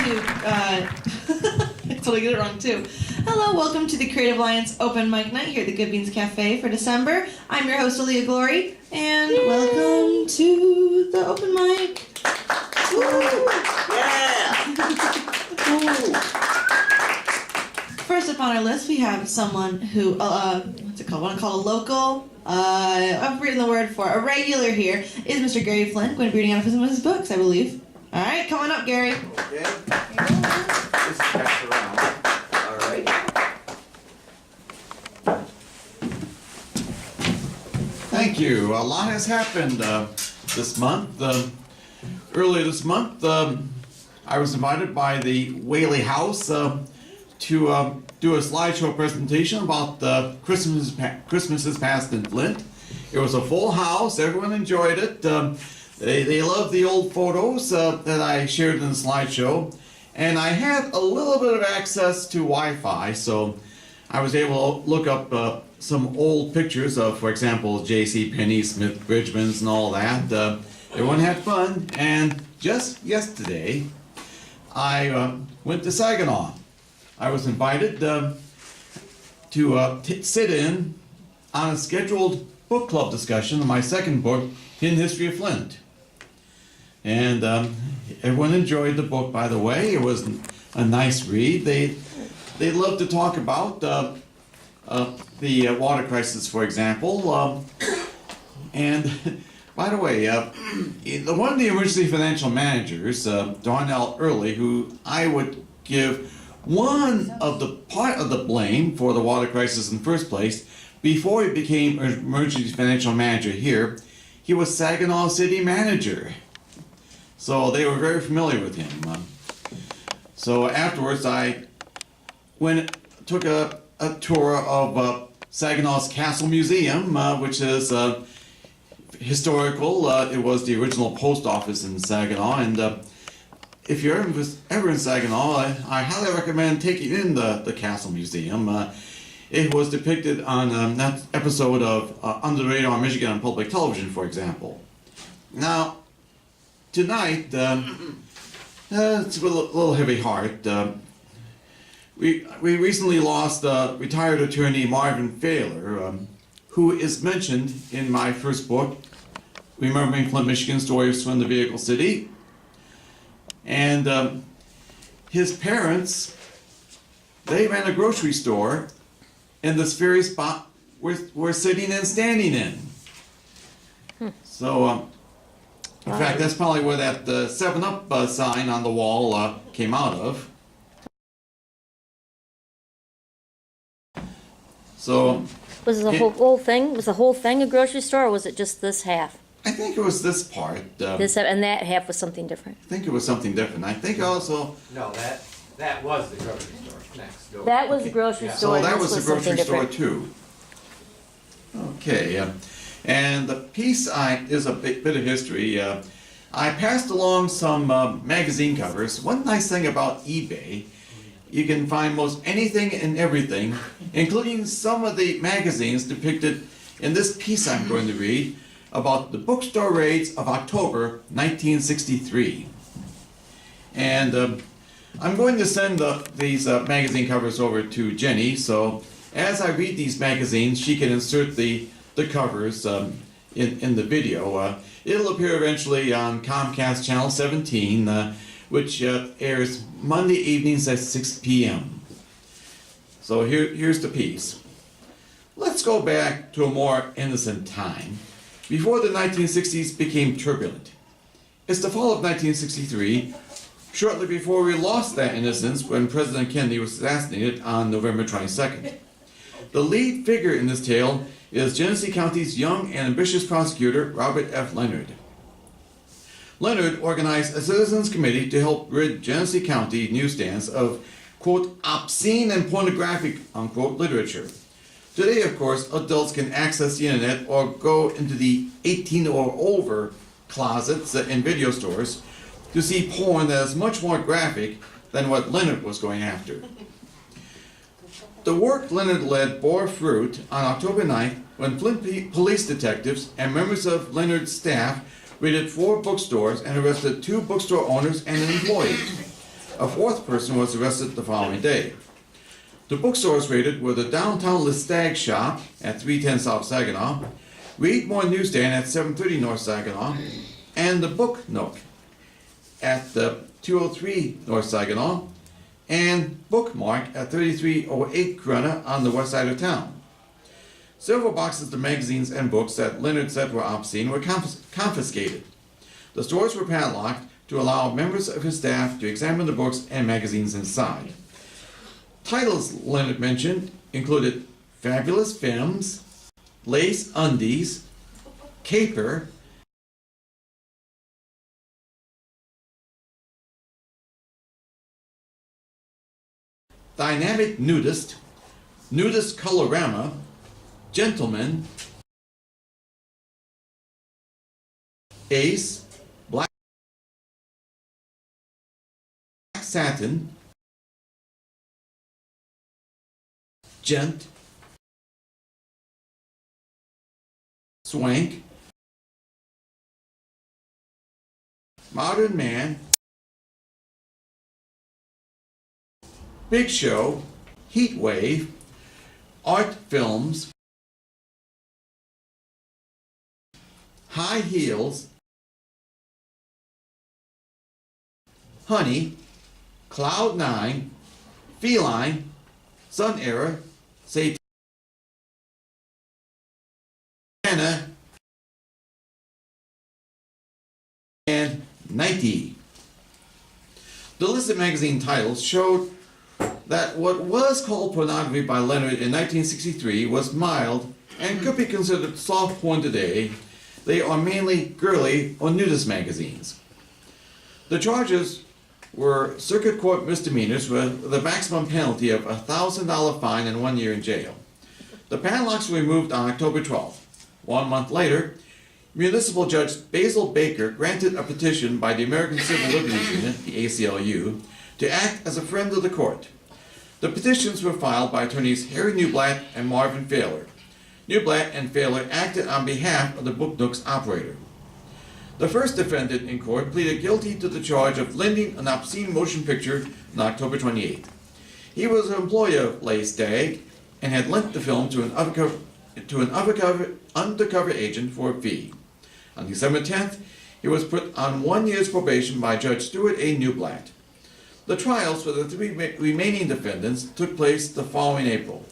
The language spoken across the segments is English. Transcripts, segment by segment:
I totally get it wrong too. Hello, welcome to the Creative Alliance Open Mic Night here at the Good Beans Cafe for December. I'm your host, Aleah Glory, and welcome to the open mic. Woo! Yeah! First up on our list, we have someone who, what's it called? Want to call a local? I've written the word for a regular here is Mr. Gary Flint, going to be reading out of some of his books, I believe. All right, come on up, Gary. Okay. Just pass around. All right. Thank you. A lot has happened this month. Earlier this month, I was invited by the Whaley House to do a slideshow presentation about Christmases past in Flint. It was a full house. Everyone enjoyed it. They loved the old photos that I shared in the slideshow. And I had a little bit of access to Wi-Fi, so I was able to look up some old pictures of, for example, J.C. Penney, Smith Bridgman's, and all that. Everyone had fun, and just yesterday, I went to Saginaw. I was invited to sit in on a scheduled book club discussion of my second book, Hidden History of Flint. And everyone enjoyed the book, by the way. It was a nice read. They loved to talk about the water crisis, for example. And by the way, one of the emergency financial managers, Darnell Early, who I would give part of the blame for the water crisis in the first place, before he became emergency financial manager here, he was Saginaw City manager. So they were very familiar with him. So afterwards, I took a tour of Saginaw's Castle Museum, which is historical. It was the original post office in Saginaw, and if you're ever in Saginaw, I highly recommend taking in the Castle Museum. It was depicted on that episode of Under the Radar Michigan on public television, for example. Now, tonight, it's a little heavy heart. We recently lost retired attorney Marvin Failer, who is mentioned in my first book, Remembering Flint, Michigan, Stories from the Vehicle City. And his parents, they ran a grocery store in this very spot we're sitting and standing in. So, in fact, that's probably where that 7-Up sign on the wall came out of. So, was the whole thing? Was the whole thing a grocery store, or was it just this half? I think it was this part. And that half was something different. I think it was something different. I think also. No, that was the grocery store next door. That was the grocery store. So that and was the this grocery something store different. too. Okay, and the piece is a bit of history. I passed along some magazine covers. One nice thing about eBay, you can find most anything and everything, including some of the magazines depicted in this piece I'm going to read about the bookstore raids of October 1963. And I'm going to send these magazine covers over to Jennie, so as I read these magazines, she can insert the covers in the video. It'll appear eventually on Comcast Channel 17, which airs Monday evenings at 6 p.m. So here's the piece. Let's go back to a more innocent time, before the 1960s became turbulent. It's the fall of 1963, shortly before we lost that innocence when President Kennedy was assassinated on November 22nd. The lead figure in this tale is Genesee County's young and ambitious prosecutor, Robert F. Leonard. Leonard organized a citizens committee to help rid Genesee County newsstands of, quote, obscene and pornographic, unquote, literature. Today, of course, adults can access the internet or go into the 18 or over closets in video stores to see porn that is much more graphic than what Leonard was going after. The work Leonard led bore fruit on October 9th when Flint police detectives and members of Leonard's staff raided 4 bookstores and arrested 2 bookstore owners and an employee. A fourth person was arrested the following day. The bookstores raided were the downtown Listag Shop at 310 South Saginaw, Readmore Newsstand at 730 North Saginaw, and the Book Nook at the 203 North Saginaw, and Bookmark at 3308 Corunna on the west side of town. Several boxes of magazines and books that Leonard said were obscene were confiscated. The stores were padlocked to allow members of his staff to examine the books and magazines inside. Titles Leonard mentioned included Fabulous Femmes, Lace Undies, Caper, Dynamic Nudist, Nudist Colorama, Gentleman, Ace, Black Satin, Gent, Swank, Modern Man, Big Show, Heat Wave, Art Films, High Heels, Honey, Cloud 9, Feline, Sun Era, Satana, and Niki. The list of magazine titles showed that what was called pornography by Leonard in 1963 was mild and could be considered soft porn today. They are mainly girly or nudist magazines. The charges were circuit court misdemeanors with the maximum penalty of a $1,000 fine and 1 year in jail. The padlocks were removed on October 12th. 1 month later, Municipal Judge Basil Baker granted a petition by the American Civil Liberties Union, the ACLU, to act as a friend of the court. The petitions were filed by attorneys Harry Newblatt and Marvin Failer. Newblatt and Failer acted on behalf of the Book Nook's operator. The first defendant in court pleaded guilty to the charge of lending an obscene motion picture on October 28th. He was an employee of Leigh Stagg and had lent the film to an undercover agent for a fee. On December 10th, he was put on 1 year's probation by Judge Stuart A. Newblatt. The trials for the three remaining defendants took place the following April.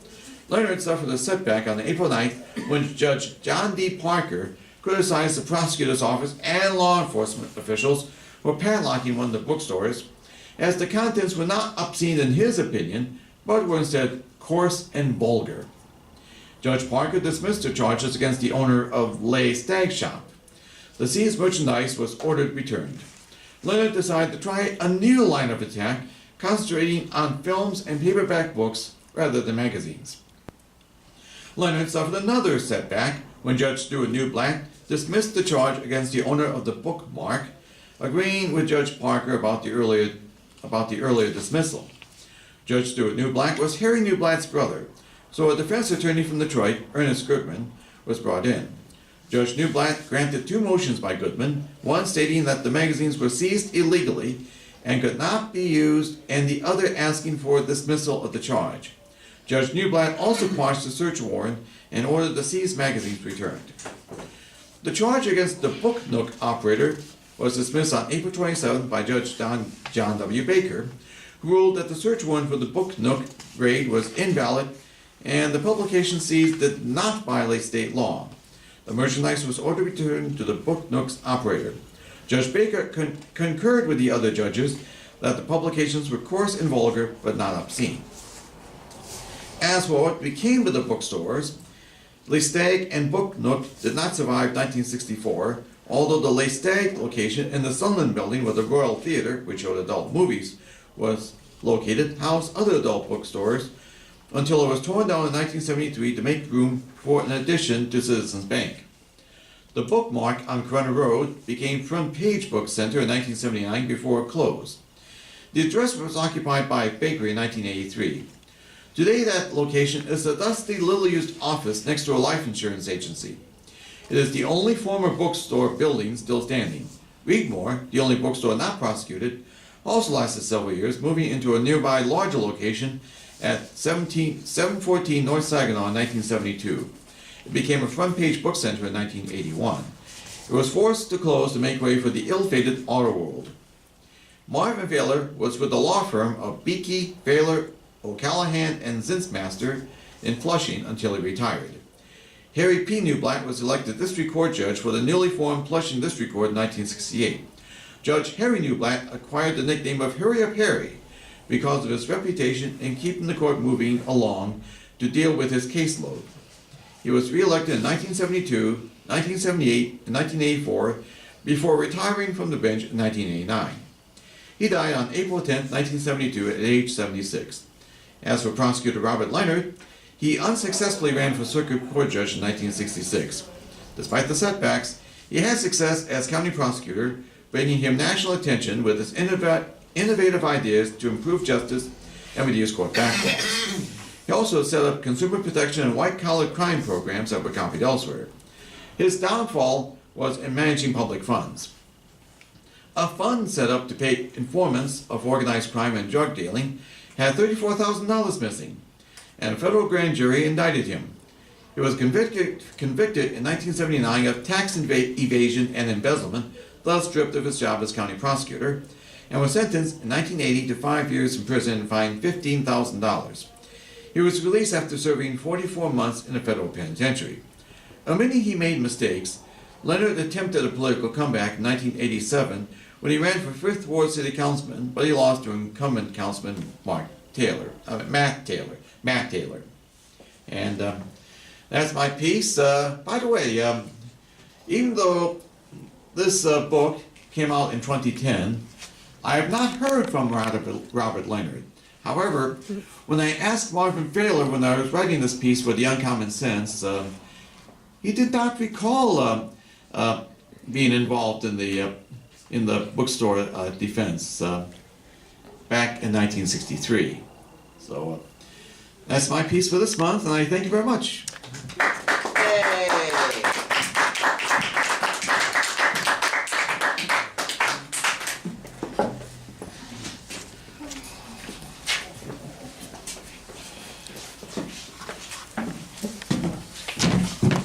Leonard suffered a setback on April 9th when Judge John D. Parker criticized the prosecutor's office and law enforcement officials for padlocking one of the bookstores, as the contents were not obscene in his opinion, but were instead coarse and vulgar. Judge Parker dismissed the charges against the owner of Leigh Stagg Shop. The seized merchandise was ordered returned. Leonard decided to try a new line of attack, concentrating on films and paperback books rather than magazines. Leonard suffered another setback when Judge Stuart Newblatt dismissed the charge against the owner of the Bookmark, agreeing with Judge Parker about the earlier dismissal. Judge Stuart Newblatt was Harry Newblatt's brother, so a defense attorney from Detroit, Ernest Goodman, was brought in. Judge Newblatt granted two motions by Goodman, one stating that the magazines were seized illegally and could not be used, and the other asking for dismissal of the charge. Judge Newblatt also quashed the search warrant and ordered the seized magazines returned. The charge against the Book Nook operator was dismissed on April 27th by Judge John W. Baker, who ruled that the search warrant for the Book Nook raid was invalid and the publication seized did not violate state law. The merchandise was ordered returned to the Book Nook's operator. Judge Baker concurred with the other judges that the publications were coarse and vulgar, but not obscene. As for what became of the bookstores, Leigh Stagg and Book Nook did not survive 1964, although the Leigh Stagg location in the Sunland building where the Royal Theatre, which showed adult movies, was located, housed other adult bookstores, until it was torn down in 1973 to make room for an addition to Citizens Bank. The Bookmark on Corunna Road became Front Page Book Center in 1979 before it closed. The address was occupied by a bakery in 1983. Today that location is a dusty, little-used office next to a life insurance agency. It is the only former bookstore building still standing. Readmore, the only bookstore not prosecuted, also lasted several years, moving into a nearby larger location at 714 North Saginaw in 1972. It became a front-page book center in 1981. It was forced to close to make way for the ill-fated Auto World. Marvin Failer was with the law firm of Beakey, Failer, O'Callahan, and Zinsmaster in Flushing until he retired. Harry P. Newblatt was elected district court judge for the newly formed Flushing District Court in 1968. Judge Harry Newblatt acquired the nickname of Hurry Up Harry because of his reputation in keeping the court moving along to deal with his caseload. He was re-elected in 1972, 1978, and 1984 before retiring from the bench in 1989. He died on April 10, 1972 at age 76. As for prosecutor Robert Leonard, he unsuccessfully ran for circuit court judge in 1966. Despite the setbacks, he had success as county prosecutor, bringing him national attention with his innovative ideas to improve justice and reduce court backlogs. He also set up consumer protection and white-collar crime programs that were copied elsewhere. His downfall was in managing public funds. A fund set up to pay informants of organized crime and drug dealing had $34,000 missing, and a federal grand jury indicted him. He was convicted in 1979 of tax evasion and embezzlement, thus stripped of his job as county prosecutor, and was sentenced in 1980 to 5 years in prison and fined $15,000. He was released after serving 44 months in a federal penitentiary. Admitting he made mistakes, Leonard attempted a political comeback in 1987 when he ran for 5th Ward City Councilman, but he lost to incumbent Councilman Matt Taylor. And that's my piece. By the way, even though this book came out in 2010, I have not heard from Robert Leonard. However, when I asked Marvin Failer when I was writing this piece for the Uncommon Sense, he did not recall being involved in the bookstore defense back in 1963. So that's my piece for this month, and I thank you very much.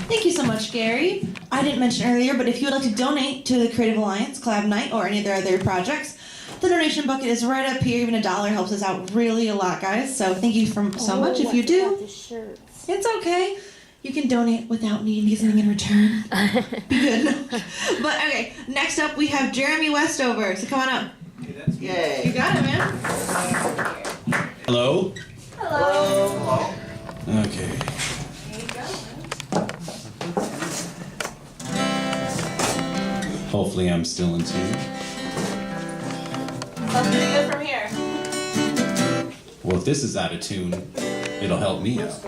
Thank you so much, Gary. I didn't mention earlier, but if you would like to donate to the Creative Alliance, Collab Nite, or any of their other projects, the donation bucket is right up here. Even $1 helps us out really a lot, guys. So thank you so much. If you do, it's okay. You can donate without needing to get something in return. Be good. But okay, next up we have Jeramy Westover. So come on up. Yay. You got it, man. Hello? Hello. Okay. There you go. Hopefully I'm still in tune. Sounds pretty good from here. Well, if this is out of tune, it'll help me out.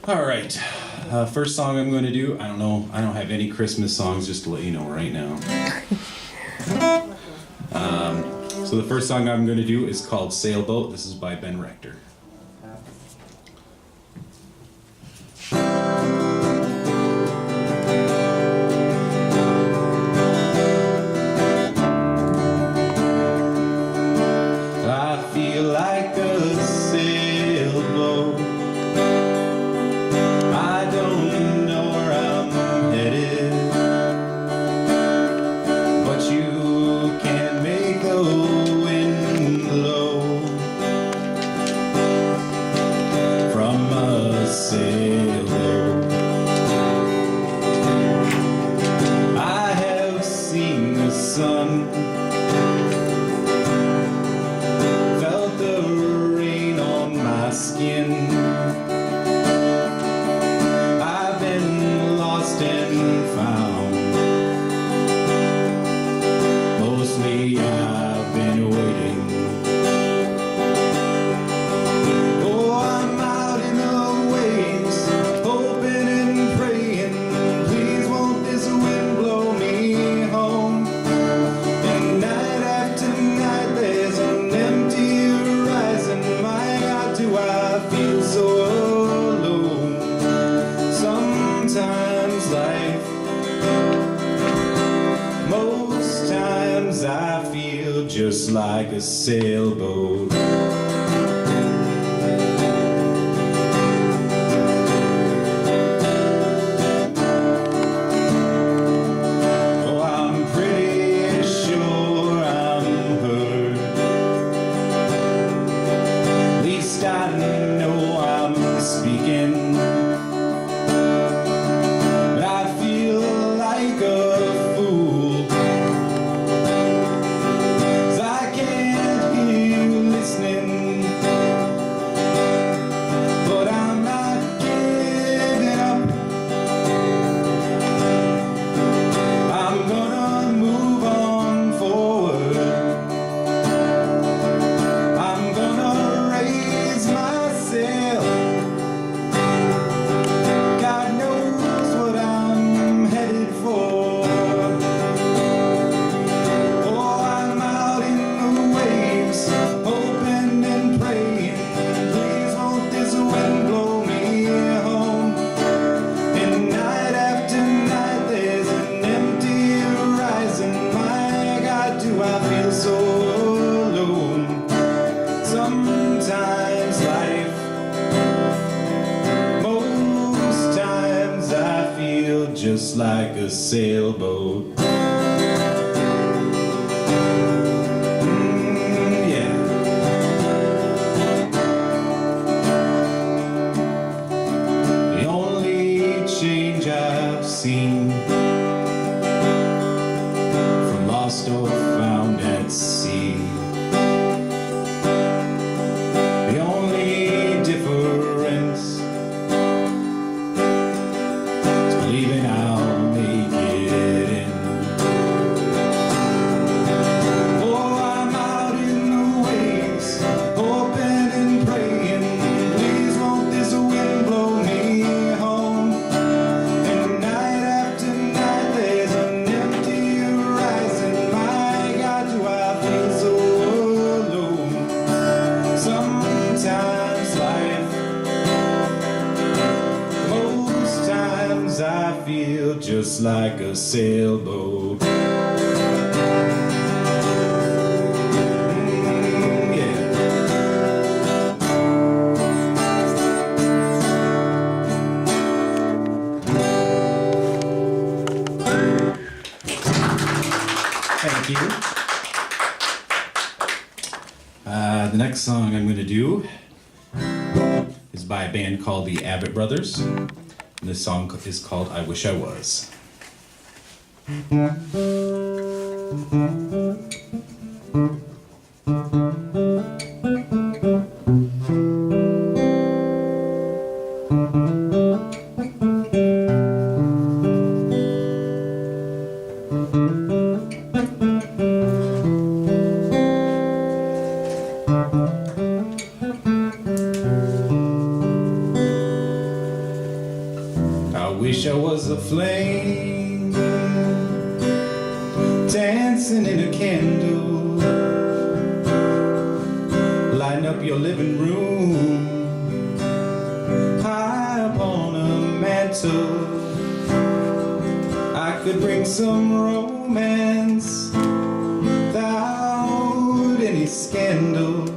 All right. First song I'm going to do, I don't know, I don't have any Christmas songs, just to let you know right now. So the first song I'm going to do is called Sailboat. This is by Ben Rector. I feel like a sailboat. I don't know where I'm headed, but you can make the wind blow. just like a sailboat. Oh, I'm pretty sure I'm hurt. At least I know I'm speaking. But I feel like a fool, 'cause I can't hear you listening. But I'm not giving up. I'm gonna move on forward. I'm gonna raise my sail. God knows what I'm headed for. Oh, I'm out in the waves, hoping and praying. Please won't this wind blow me home? And night after night there's an empty horizon. My God, do I feel so alone. Sometimes life, most times I feel just like a sailboat. Yeah. The only change I've seen from lost or found at sea, the only difference is believing I'll make it in. Oh, I'm out in the waves, hoping and praying. Please won't this wind blow me home? And night after night there's an empty horizon. My God, do I feel so alone. Sometimes life, most times I feel just like a sailboat. Yeah. Thank you. The next song I'm going to do is by a band called the Abbott Brothers. And this song is called I Wish I Was. I wish I was a flame dancing in a candle, lighting up your living room high upon a mantle. I could bring some romance without any scandal.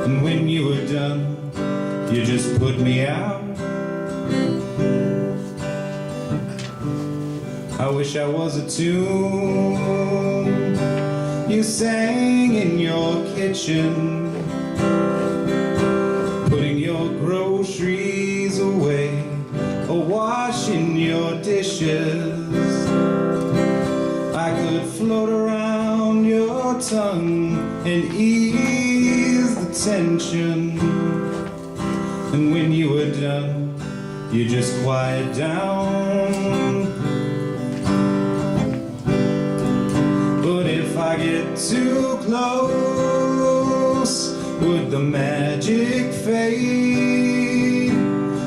And when you were done, you just put me out. I wish I was a tune you sang in your kitchen, putting your groceries away or washing your dishes. I could float around your tongue and ease the tension. And when you were done, you just quiet down. But if I get too close, would the magic fade?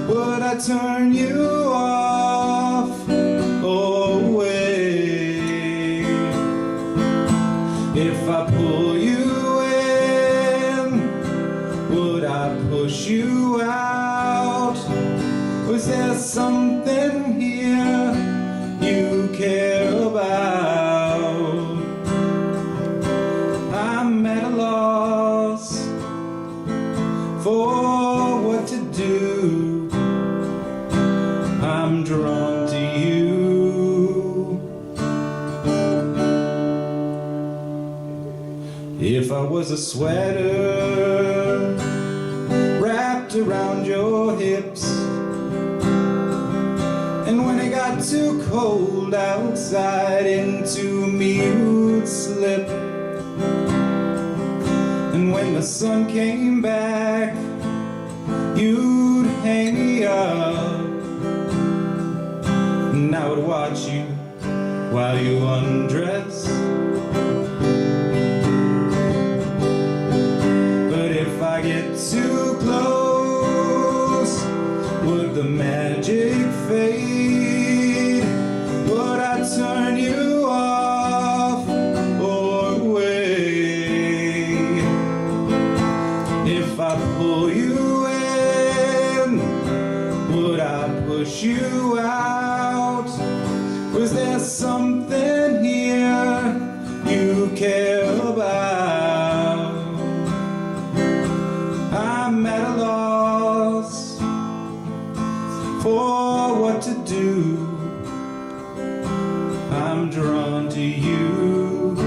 Would I turn you off or away? If I pull you in, would I push you out? Was there something here you care about? drawn to you. If I was a sweater wrapped around your hips, and when it got too cold outside, into me you'd slip. And when the sun came back, you'd hang me up, and I would watch you while you undress. But if I get too close, would the magic fade? Would I turn you off or away? If I pull you in, would I push you out? Was there something here you care about? I'm at a loss for what to do. I'm drawn to you.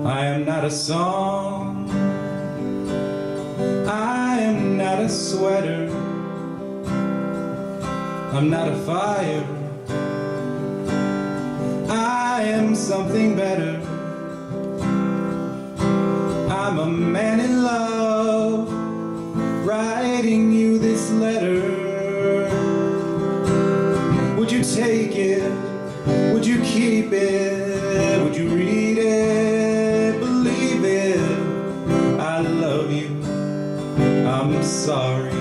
I am not a song, I am not a sweater, I'm not a fire, I am something better. I'm a man in love, writing you this letter. Would you take it? Would you keep it? Would you read it? Believe it? I love you, I'm sorry.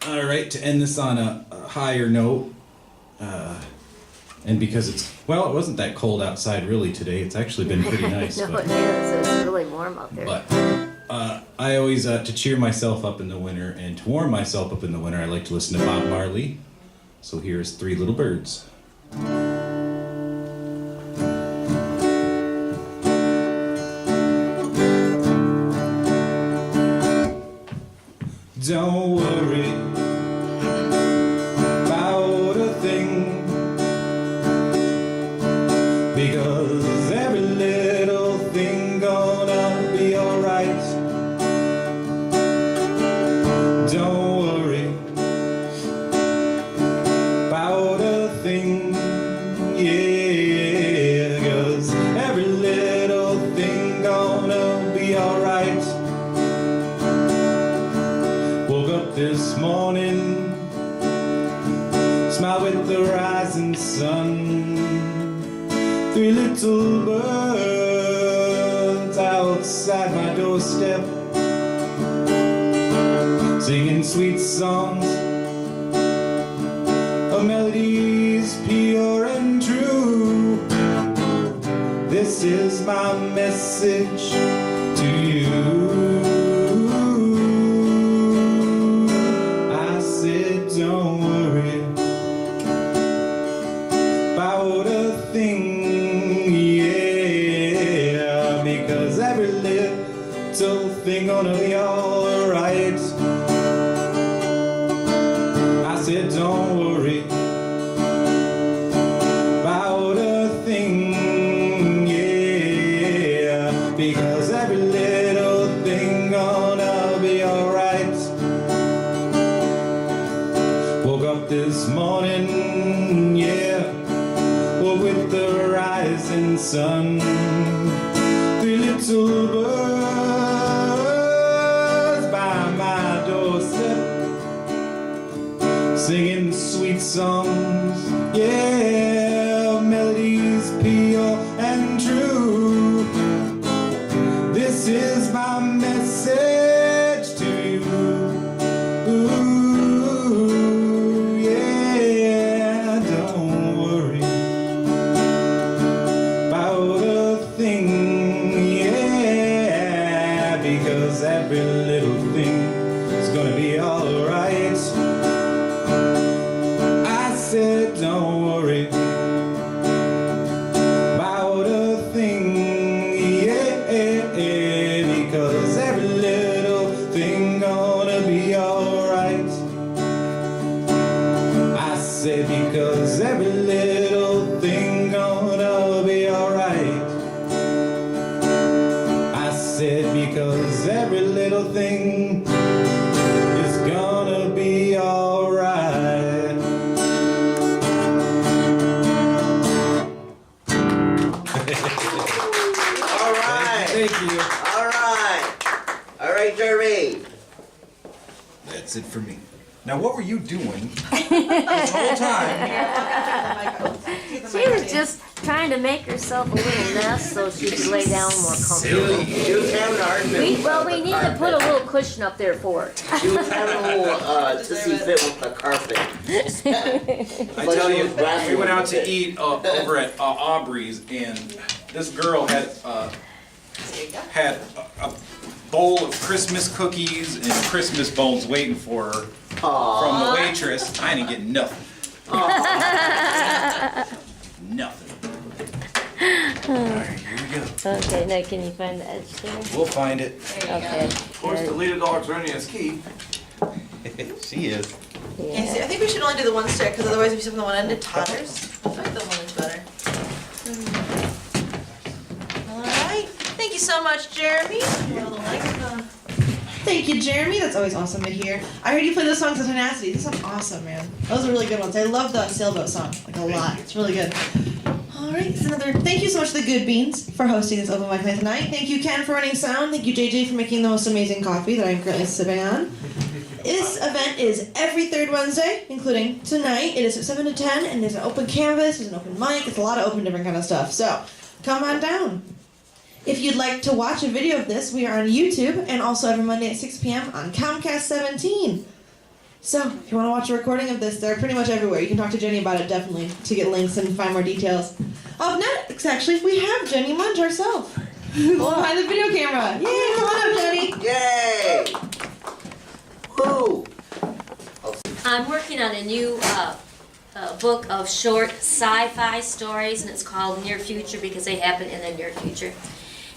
All right, to end this on a higher note, and because it's, well, it wasn't that cold outside really today. It's actually been pretty nice. No, but, it is. It's really warm out there. but I always, to cheer myself up in the winter and to warm myself up in the winter, I like to listen to Bob Marley. So here's Three Little Birds. Don't worry about a thing, because every little thing gonna be alright. Don't worry about a thing, yeah, 'cause every little thing gonna be alright. Woke up this morning, smiled with the rising sun. Three little birds outside my doorstep, singing sweet songs of melodies pure and true. This is my message to you. I said, don't worry about a thing, yeah, because every little thing gonna be alright. I said, don't worry about a thing, yeah, because every little thing gonna be alright. Woke up this morning, yeah, woke with the rising sun. Three little birds by my doorstep, singing sweet songs, yeah, melodies pure and true. This is my message to you. Ooh, yeah, don't worry about a thing, yeah, because every little thing is gonna be alright. I said because every little thing gonna be alright. I said because every little thing is gonna be alright. All right. Thank you. All right. All right, Jeremy. That's it for me. Now, what were you doing this whole time? She was just trying to make herself a little nest so she could lay down more comfortably. She was having an argument. We need to put a little cushion up there for her. She was having a little tissy fit with the carpet. I tell you, we went out to eat over at Aubrey's, and this girl had a bowl of Christmas cookies and Christmas balls waiting for her from the waitress. I didn't get nothing. Nothing. Alright, here we go. Okay, now can you find the edge there? We'll find it. Okay. Of course, the leader dog's running his key. She is. Yeah, see, I think we should only do the one stick, because otherwise if you put the one end, it totters. I like the one end's better. Alright, thank you so much, Jeremy. Thank you, Jeremy. That's always awesome to hear. I heard you play those songs with Tenacity. These sound awesome, man. Those are really good ones. I love the sailboat song, like a lot. It's really good. Alright, it's another. Thank you so much to the Good Beans for hosting this open mic night tonight. Thank you, Ken, for running sound. Thank you, JJ, for making the most amazing coffee that I'm currently sipping on. This event is every third Wednesday, including tonight. It is from 7 to 10, and there's an open canvas, there's an open mic, it's a lot of open different kind of stuff. So, come on down. If you'd like to watch a video of this, we are on YouTube, and also every Monday at 6 p.m. on Comcast 17. So, if you want to watch a recording of this, they're pretty much everywhere. You can talk to Jennie about it, definitely, to get links and find more details. Up next, actually, we have Jennie Moench herself. Behind the video camera. Yay, come on up, Jennie. Yay! Woo! I'm working on a new book of short sci-fi stories, and it's called Near Future because they happen in the near future.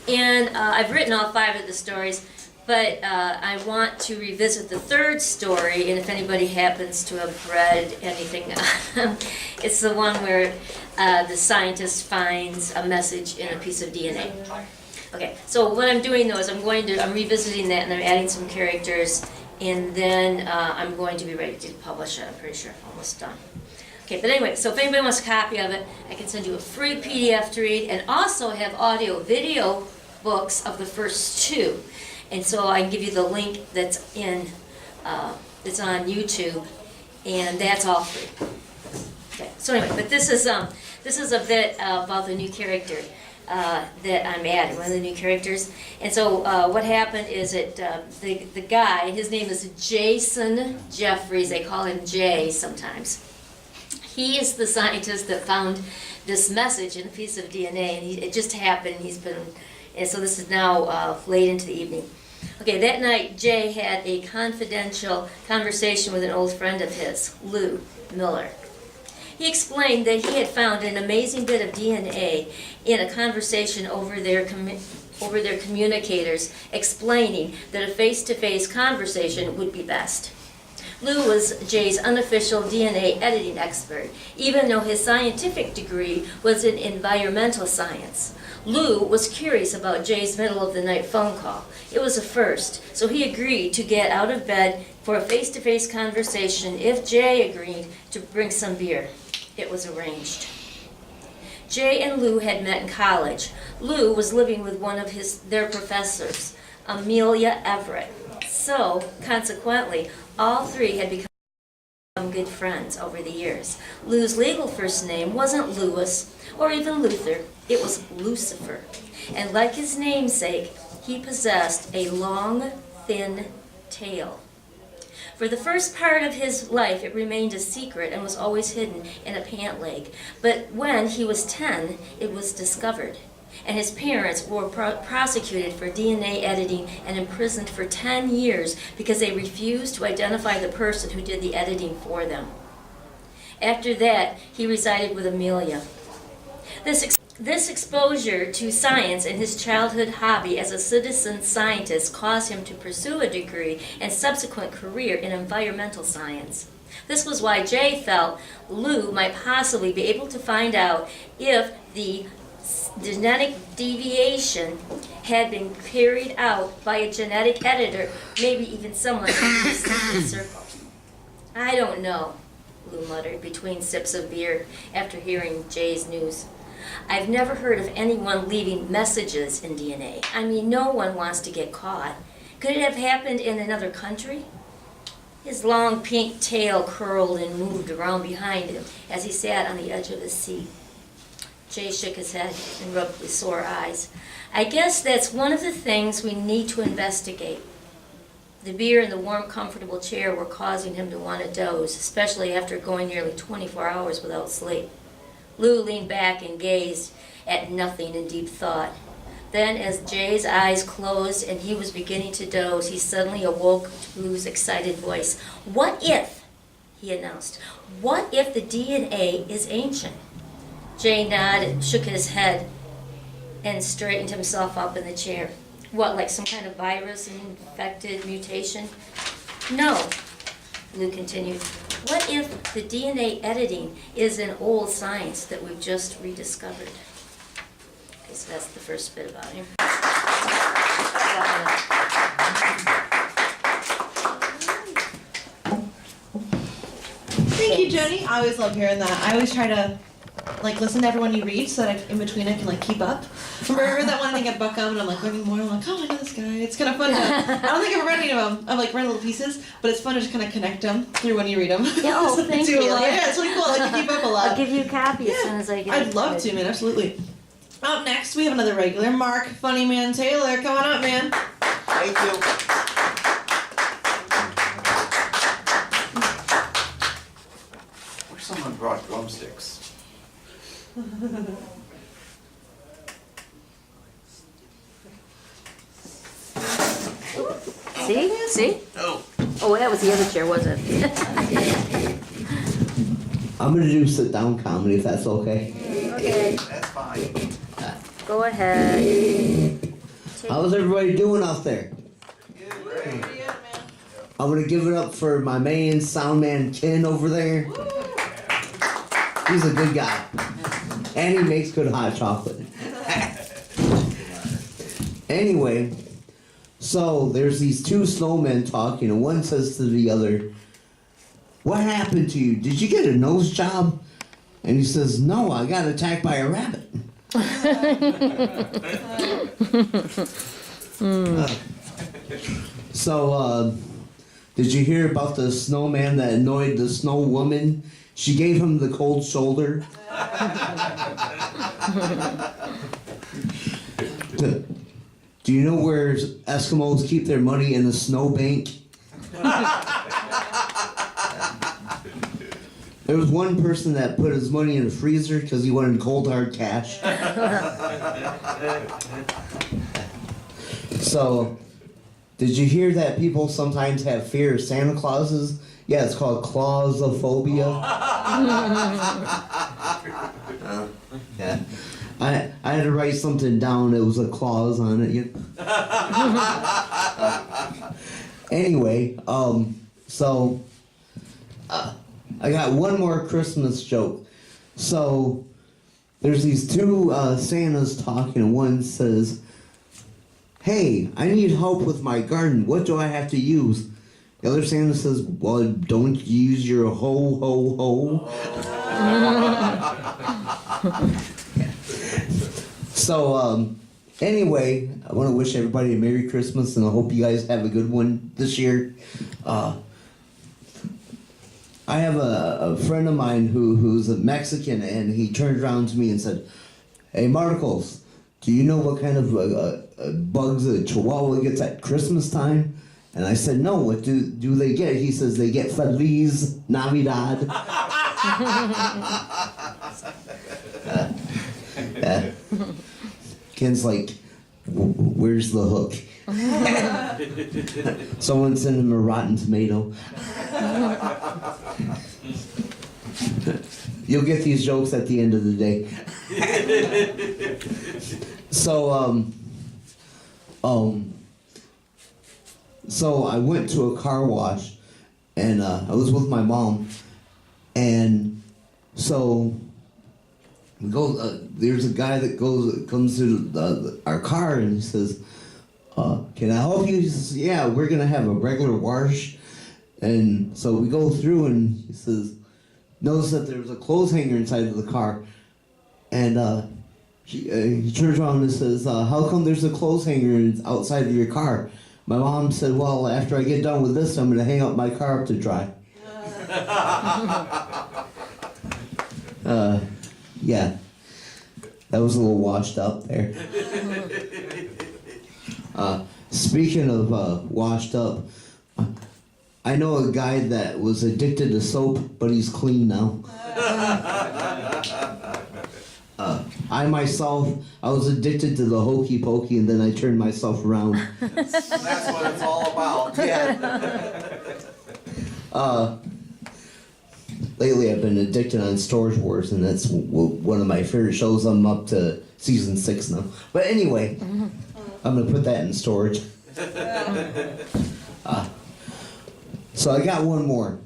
And I've written all 5 of the stories, but I want to revisit the 3rd story, and if anybody happens to have read anything, it's the one where the scientist finds a message in a piece of DNA. Okay, so what I'm doing though is I'm revisiting that, and I'm adding some characters, and then I'm going to be ready to publish it. I'm pretty sure I'm almost done. Okay, but anyway, so if anybody wants a copy of it, I can send you a free PDF to read, and also have audio-video books of the first 2. And so I can give you the link that's that's on YouTube, and that's all free. Okay, so anyway, but this is a bit about the new character that I'm adding, one of the new characters. And so what happened is that the guy, his name is Jason Jeffries, they call him Jay sometimes. He is the scientist that found this message in a piece of DNA, and it just happened. And so this is now late into the evening. Okay, that night Jay had a confidential conversation with an old friend of his, Lou Miller. He explained that he had found an amazing bit of DNA in a conversation over their communicators, explaining that a face-to-face conversation would be best. Lou was Jay's unofficial DNA editing expert, even though his scientific degree was in environmental science. Lou was curious about Jay's middle-of-the-night phone call. It was a first, so he agreed to get out of bed for a face-to-face conversation if Jay agreed to bring some beer. It was arranged. Jay and Lou had met in college. Lou was living with one of their professors, Amelia Everett. So, consequently, all 3 had become good friends over the years. Lou's legal first name wasn't Louis or even Luther, it was Lucifer. And like his namesake, he possessed a long, thin tail. For the first part of his life, it remained a secret and was always hidden in a pant leg. But when he was 10, it was discovered. And his parents were prosecuted for DNA editing and imprisoned for 10 years because they refused to identify the person who did the editing for them. After that, he resided with Amelia. This exposure to science and his childhood hobby as a citizen scientist caused him to pursue a degree and subsequent career in environmental science. This was why Jay felt Lou might possibly be able to find out if the genetic deviation had been carried out by a genetic editor, maybe even someone in the secret circle. I don't know, Lou muttered between sips of beer after hearing Jay's news. I've never heard of anyone leaving messages in DNA. I mean, no one wants to get caught. Could it have happened in another country? His long pink tail curled and moved around behind him as he sat on the edge of his seat. Jay shook his head and rubbed his sore eyes. I guess that's one of the things we need to investigate. The beer and the warm, comfortable chair were causing him to want to doze, especially after going nearly 24 hours without sleep. Lou leaned back and gazed at nothing in deep thought. Then, as Jay's eyes closed and he was beginning to doze, he suddenly awoke to Lou's excited voice. What if, he announced, what if the DNA is ancient? Jay nodded, shook his head, and straightened himself up in the chair. What, like some kind of virus infected mutation? No, Lou continued. What if the DNA editing is an old science that we've just rediscovered? Okay, so that's the first bit about him. Thank you, Jennie. I always love hearing that. I always try to listen to everyone you read so that in between I can keep up. Remember I read that one thing at Buckham and I'm learning more. I'm like, oh, I know this guy. It's kind of fun to. I don't think I've read any of them. I've read little pieces, but it's fun to just kind of connect them through when you read them. Yeah, oh, so thank you. Yeah, it's really cool. I like to keep up a lot. I'll give you a copy as soon as I get it. I'd love to, man. Absolutely. Up next, we have another regular, Mark Funnyman Taylor. Come on up, man. Thank you. Wish someone brought drumsticks. See? See? Oh. Oh, that was the other chair, wasn't it? I'm gonna do sit down comedy if that's okay. Okay, That's fine. go ahead. How's everybody doing out there? I'm gonna give it up for my man, sound man Ken over there. He's a good guy. And he makes good hot chocolate. Anyway, so there's these two snowmen talking, and one says to the other, "What happened to you? Did you get a nose job?" And he says, "No, I got attacked by a rabbit." So, did you hear about the snowman that annoyed the snow woman? She gave him the cold shoulder. Do you know where Eskimos keep their money in the snow bank? There was one person that put his money in a freezer because he wanted cold hard cash. So, did you hear that people sometimes have fear of Santa Clauses? Yeah, it's called clausophobia. Yeah. I had to write something down. It was a clause on it. Anyway, so I got one more Christmas joke. So there's these two Santas talking, and one says, "Hey, I need help with my garden. What do I have to use?" The other Santa says, "Well, don't use your ho ho ho." So, anyway, I want to wish everybody a Merry Christmas, and I hope you guys have a good one this year. I have a friend of mine who's a Mexican, and he turned around to me and said, "Hey, Marcos, do you know what kind of bugs a Chihuahua gets at Christmas time?" And I said, "No, what do they get?" He says, "They get Feliz Navidad." Ken's like, "Where's the hook?" Someone sent him a rotten tomato. You'll get these jokes at the end of the day. So I went to a car wash, and I was with my mom, and so we go. There's a guy that comes to our car, and he says, "Can I help you?" He says, "Yeah, we're gonna have a regular wash." And so we go through, and he says, "Notice that there's a clothes hanger inside of the car," and he turns around and says, "How come there's a clothes hanger outside of your car?" My mom said, "Well, after I get done with this, I'm gonna hang up my car up to dry." Yeah, that was a little washed up there. Speaking of washed up, I know a guy that was addicted to soap, but he's clean now. I myself, I was addicted to the hokey pokey, and then I turned myself around. That's what it's all about. Yeah. Lately, I've been addicted on Storage Wars, and that's one of my favorite shows. I'm up to season 6 now. But anyway, I'm gonna put that in storage. So I got one more.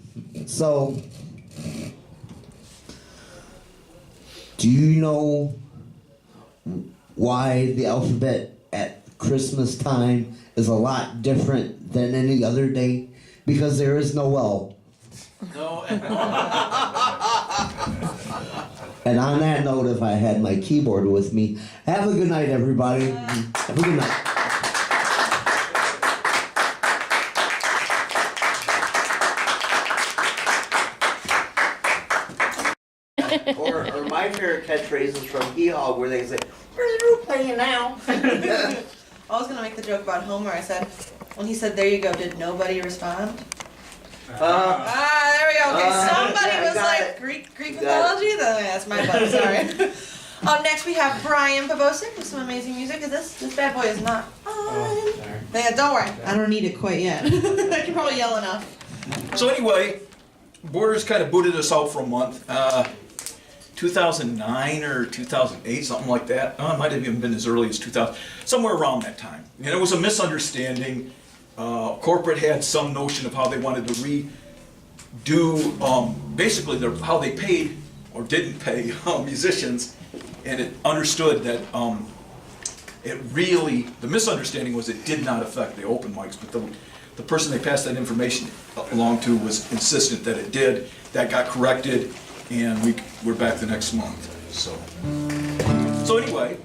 So, do you know why the alphabet at Christmas time is a lot different than any other day? Because there is no L. No. And on that note, if I had my keyboard with me, have a good night, everybody. Have a good night. Or my favorite catchphrase is from Hee Haw, where they say, "Where's the group playing now?" I was gonna make the joke about Homer. I said, when he said, "There you go," did nobody respond? There we go. Okay, somebody was got like, it. Greek mythology? That's my bad, sorry. Next we have Brian Pobocik with some amazing music. This bad boy is not on. Yeah, don't worry. I don't need it quite yet. I can probably yell enough. So anyway, Borders kind of booted us out for a month. 2009 or 2008, something like that. It might have even been as early as 2000, somewhere around that time. And it was a misunderstanding. Corporate had some notion of how they wanted to redo basically how they paid or didn't pay musicians, and it understood that the misunderstanding was it did not affect the open mics, but the person they passed that information along to was insistent that it did. That got corrected, and we're back the next month. So anyway,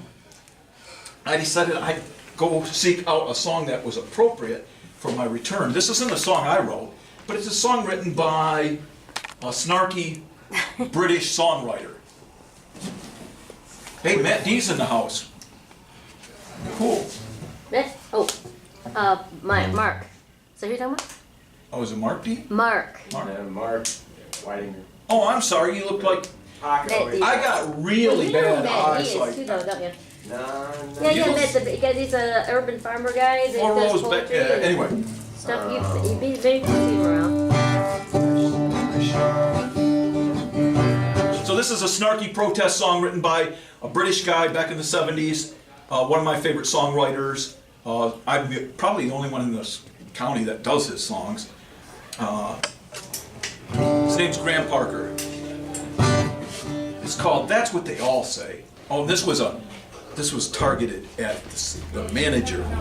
I decided I'd go seek out a song that was appropriate for my return. This isn't a song I wrote, but it's a song written by a snarky British songwriter. Hey, Matt D's in the house. Cool. Mark. So who you talking about? Oh, is it Mark D? Mark. Mark Whiting. Oh, I'm sorry, you look like... I got really You know bad who Matt D is eyesight. too, though, don't you? No. Yeah, he's an urban farmer guy that 4 does rows back. poetry and Anyway. stuff. You'd be very cool around. So this is a snarky protest song written by a British guy back in the 70s. One of my favorite songwriters. I'm probably the only one in this county that does his songs. His name's Graham Parker. It's called "That's What They All Say." Oh, this was targeted at the manager who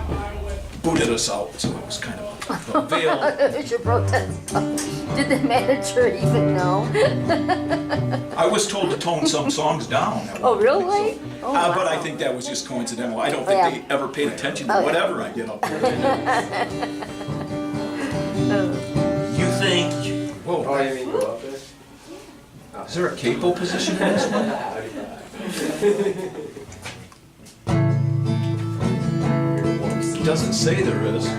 booted us out, so it was kind of a veil. It's your protest. Did the manager even know? I was told to tone some songs down. Oh, really? Oh, wow. But I think that was just coincidental. I don't think they ever paid attention to whatever I get up there. You think... Whoa. Oh, you mean go up there? Is there a capo position in this one? It doesn't say there is. You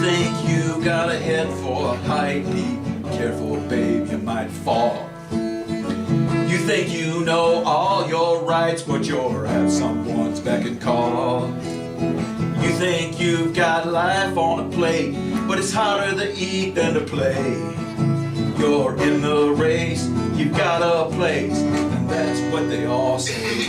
think you got a head for a height, be careful, babe, you might fall. You think you know all your rights, but you're at someone's beck and call. You think you've got life on a plate, but it's harder to eat than to play. You're in the race, you've got a place, and that's what they all say.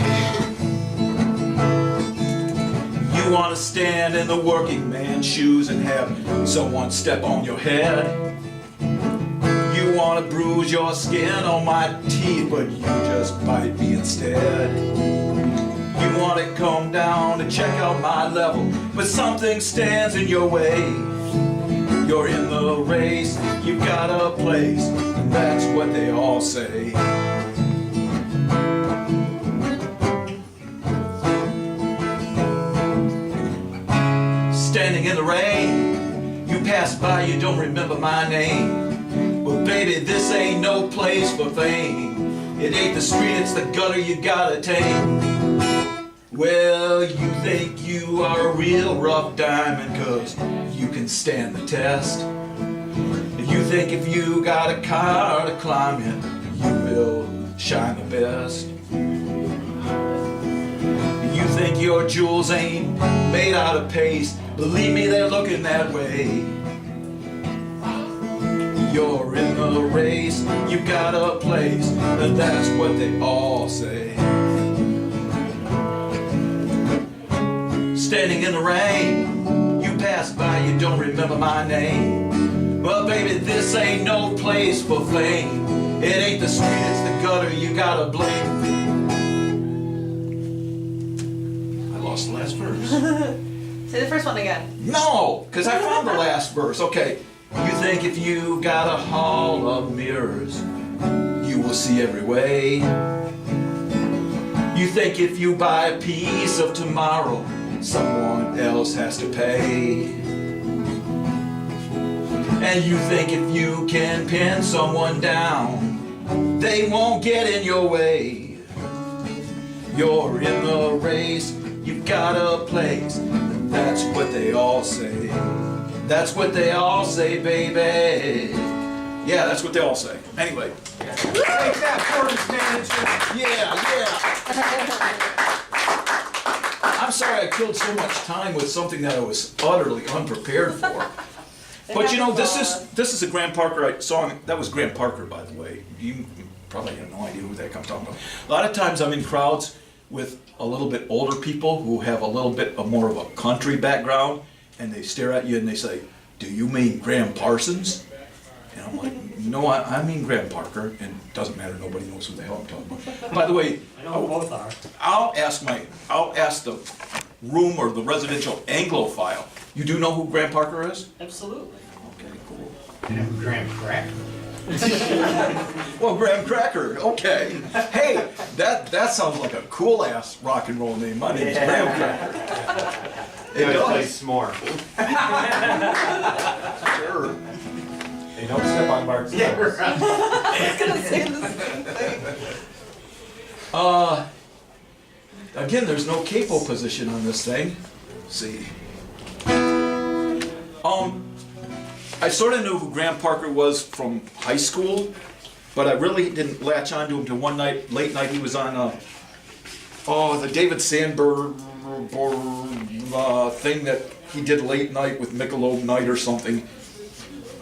You You want to stand in the working man's shoes and have someone step on your head. You want to bruise your skin on my teeth, but you just bite me instead. You want to come down to check out my level, but something stands in your way. You're in the race, you've got a place, and that's what they all say. Standing in the rain, you pass by, you don't remember my name. But baby, this ain't no place for fame. It ain't the street, it's the gutter you gotta take. Well, you think you are a real rough diamond, 'cause you can stand the test. You think if you got a car to climb in, you will shine the best. You think your jewels ain't made out of paste. Believe me, they're looking that way. You're in the race, you got a place, and that's what they all say. Standing in the rain, you pass by, you don't remember my name. Well, baby, this ain't no place for fame. It ain't the street, it's the gutter you gotta blame. I lost the last verse. Say the first one again. No, because I found the last verse. Okay. You think if you got a hall of mirrors, you will see every way. You think if you buy a piece of tomorrow, someone else has to pay. And you think if you can pin someone down, they won't get in your way. You're in the race, you've got a place, and that's what they all say. That's what they all say, baby. Yeah, that's what they all say. Anyway. Take that, Portage manager. Yeah. I'm sorry I killed so much time with something that I was utterly unprepared for. But you know, this is a Graham Parker song. That was Graham Parker, by the way. You probably have no idea who that comes talking about. A lot of times I'm in crowds with a little bit older people who have a little bit of more of a country background, and they stare at you and they say, "Do you mean Graham Parsons?" And I'm like, "No, I mean Graham Parker," and it doesn't matter, nobody knows who the hell I'm talking about. By the way, I know who both are. I'll ask the room or the residential Anglophile. You do know who Graham Parker is? Absolutely. Okay, cool. You know who Graham Crack? Well, Graham Cracker, okay. Hey, that sounds like a cool ass rock and roll name. My name's Graham Cracker. It Play does. s'more. Sure. Hey, don't step on Mark's toes. I was gonna say the same thing. Again, there's no capo position on this thing. Let's see. I sort of knew who Graham Parker was from high school, but I really didn't latch onto him till one night, late night, he was on the David Sandberg thing that he did late night with Michelob Night or something.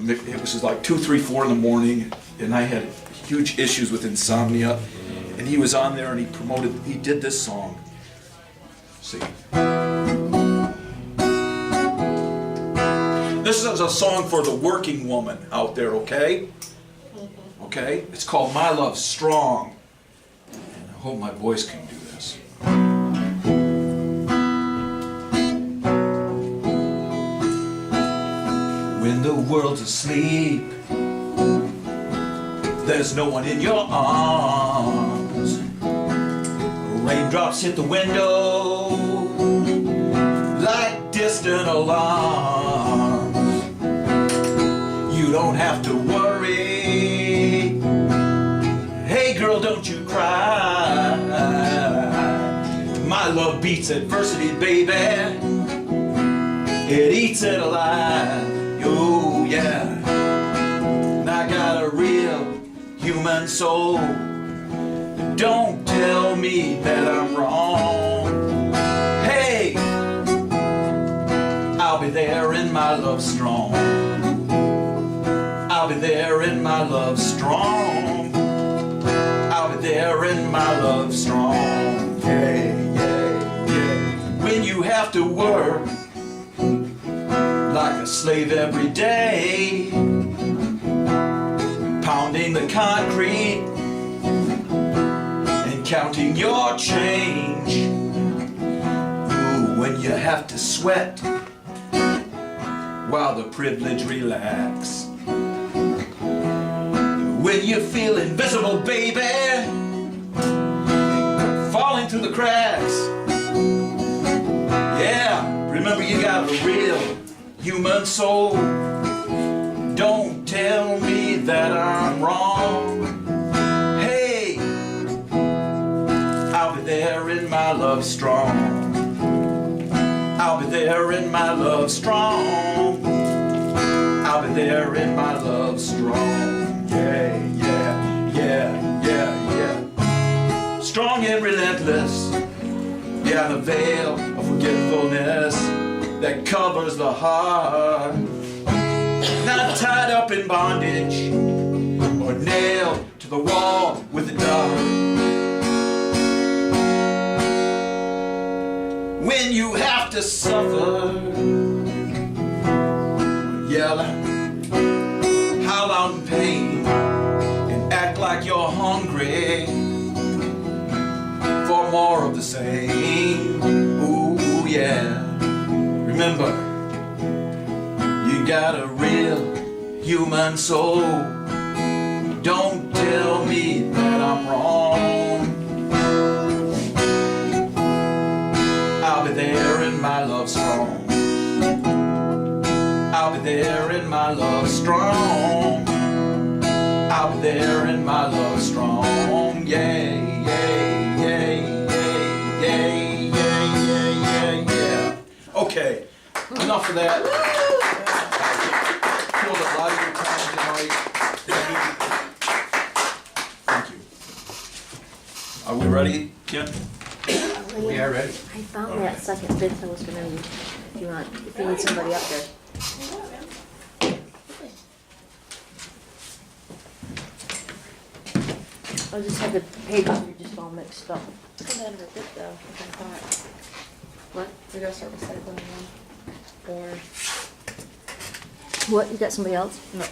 It was like 2, 3, 4 in the morning, and I had huge issues with insomnia, and he was on there and he did this song. Let's see. This is a song for the working woman out there, okay? Okay? It's called My Love's Strong. And I hope my voice can do this. When the world's asleep, there's no one in your arms. Raindrops hit the window like distant alarms. You don't have to worry. Hey girl, don't you cry. My love beats adversity, baby. It eats it alive. Oh yeah. And I got a real human soul. Don't tell me that I'm wrong. Hey, I'll be there in my love strong. I'll be there in my love strong. I'll be there in my love strong. Yeah, yeah, yeah. when you have to work like a slave every day, pounding the concrete and counting your change. Ooh, when you have to sweat while the privileged relax, when you feel invisible, baby, falling through the cracks. Yeah, remember you got a real human soul. Don't tell me that I'm wrong. Hey, I'll be there in my love strong. I'll be there in my love strong. I'll be there in my love strong. Yeah, yeah, yeah, yeah, yeah. Strong and relentless. Yeah, the veil of forgetfulness that covers the heart. Not tied up in bondage or nailed to the wall with the dart. When you have to suffer, yell, howl out in pain, and act like you're hungry for more of the same. Ooh, yeah. Remember, you got a real human soul. Don't tell me that I'm wrong. I'll be there in my love strong. I'll be there in my love strong. I'll be there in my love strong. Yeah, yeah, yeah, yeah, yeah, yeah, yeah, yeah, yeah. Okay, enough of that. Killed a lot of your time tonight. Thank you. Are we ready, Ken? We are ready. I found that second bid post for you. If you want, if you need somebody up there. I just had the pages are just all mixed up. Come on, we're good though. What? We're gonna start with cycling one. Or What? You got somebody else? no.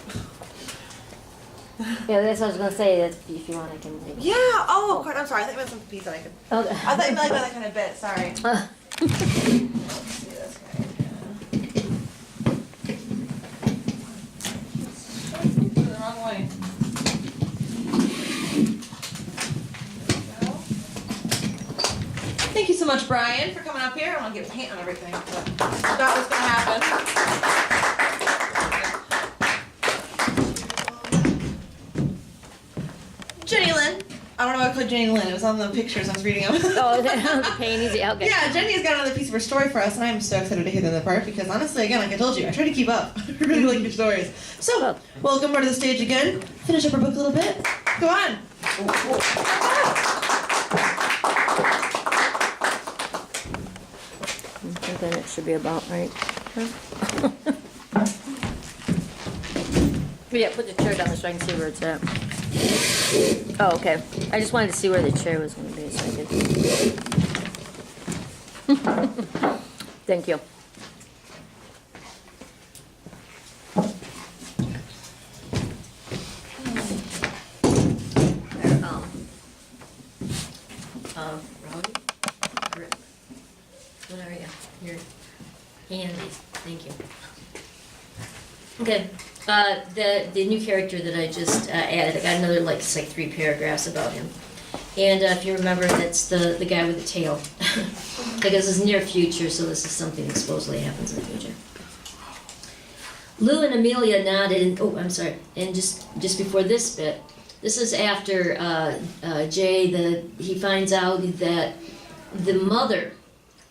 Yeah, that's what I was gonna say. That if you want, I can. Maybe. Yeah. Oh, of course. I'm sorry. I thought you meant some pizza. I could. Okay. I thought you meant like that kind of bit. Sorry. Let's see this guy. The wrong way. Thank you so much, Brian, for coming up here. I want to get paint on everything. But that was going to happen. Jennie Lynn. I don't know why I called Jennie Lynn. It was on the pictures I was reading them. Oh, the pain easy. Okay. Yeah, Jenny's got another piece of her story for us, and I'm so excited to hear the other part because honestly, again, like I told you, I try to keep up. I really like your stories. So, welcome her to the stage again. Finish up her book a little bit. Go on. Then it should be about right. But yeah, put the chair down so I can see where it's at. Oh, okay. I just wanted to see where the chair was going to be so I could. Thank you. Rowdy? Grip. What are you? Your handies. Thank you. Okay. The new character that I just added, I got another like 3 paragraphs about him. And if you remember, that's the guy with the tail. Because it's near future, so this is something that supposedly happens in the future. Lou and Amelia nodded, and oh, I'm sorry. And just before this bit, this is after Jay. He finds out that the mother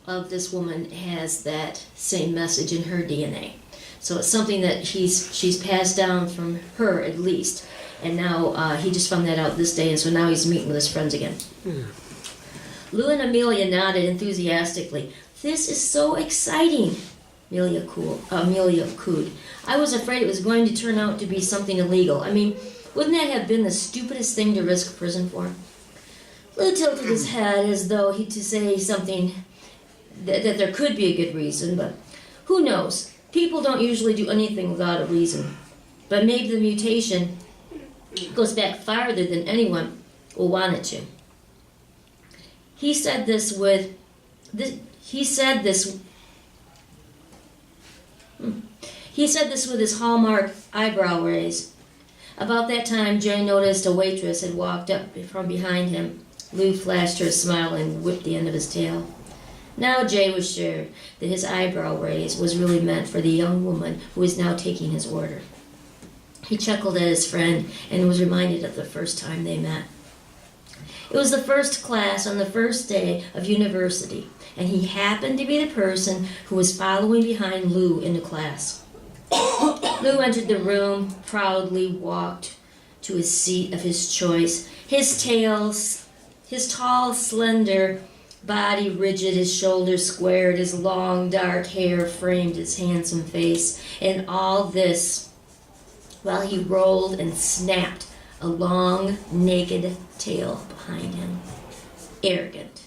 of this woman has that same message in her DNA. So it's something that she's passed down from her at least. And now he just found that out this day, and so now he's meeting with his friends again. Lou and Amelia nodded enthusiastically. This is so exciting, Amelia cooed. I was afraid it was going to turn out to be something illegal. I mean, wouldn't that have been the stupidest thing to risk prison for? Lou tilted his head as though to say something that there could be a good reason, but who knows? People don't usually do anything without a reason. But maybe the mutation goes back farther than anyone will want it to. He said this with his hallmark eyebrow raise. About that time, Jay noticed a waitress had walked up from behind him. Lou flashed her a smile and whipped the end of his tail. Now Jay was sure that his eyebrow raise was really meant for the young woman who was now taking his order. He chuckled at his friend and was reminded of the first time they met. It was the first class on the first day of university, and he happened to be the person who was following behind Lou into class. Lou entered the room, proudly walked to his seat of his choice, his tall, slender body rigid, his shoulders squared, his long, dark hair framed his handsome face, and all this while he rolled and snapped a long, naked tail behind him. Arrogant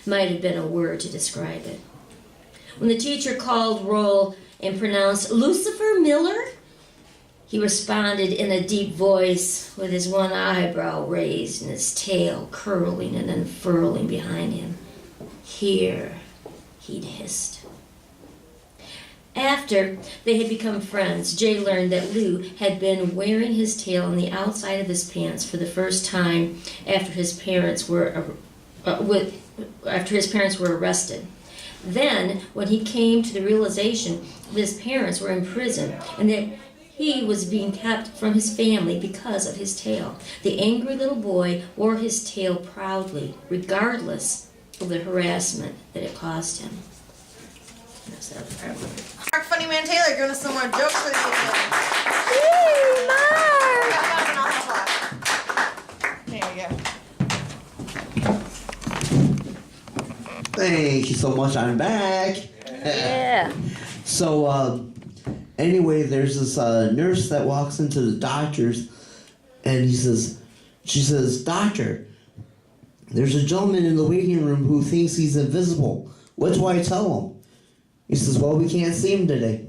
might have been a word to describe it. When the teacher called roll and pronounced, "Lucifer Miller?" he responded in a deep voice with his one eyebrow raised and his tail curling and unfurling behind him. "Here," he'd hissed. After they had become friends, Jay learned that Lou had been wearing his tail on the outside of his pants for the first time after his parents were arrested. Then, when he came to the realization that his parents were in prison and that he was being kept from his family because of his tail, the angry little boy wore his tail proudly, regardless of the harassment that it caused him. That's the other part. Mark Funnyman Taylor giving us some more jokes for the kids. Yay, Mark! There we go. Thank you so much. I'm back. Yeah. So, anyway, there's this nurse that walks into the doctor's, and she says, "Doctor, there's a gentleman in the waiting room who thinks he's invisible. What do I tell him?" He says, "Well, we can't see him today."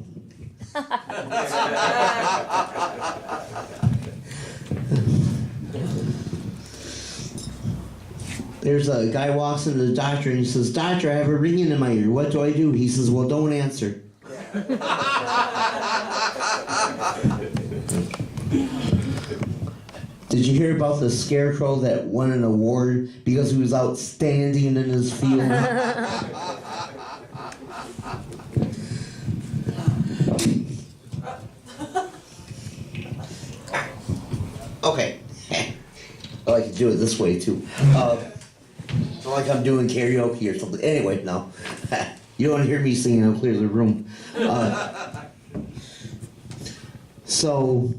There's a guy walks into the doctor and he says, "Doctor, I have a ringing in my ear. What do I do?" He says, "Well, don't answer." Did you hear about the scarecrow that won an award because he was outstanding in his field? Okay. I like to do it this way too. It's not like I'm doing karaoke or something. Anyway, no. You don't want to hear me singing, I'll clear the room. So,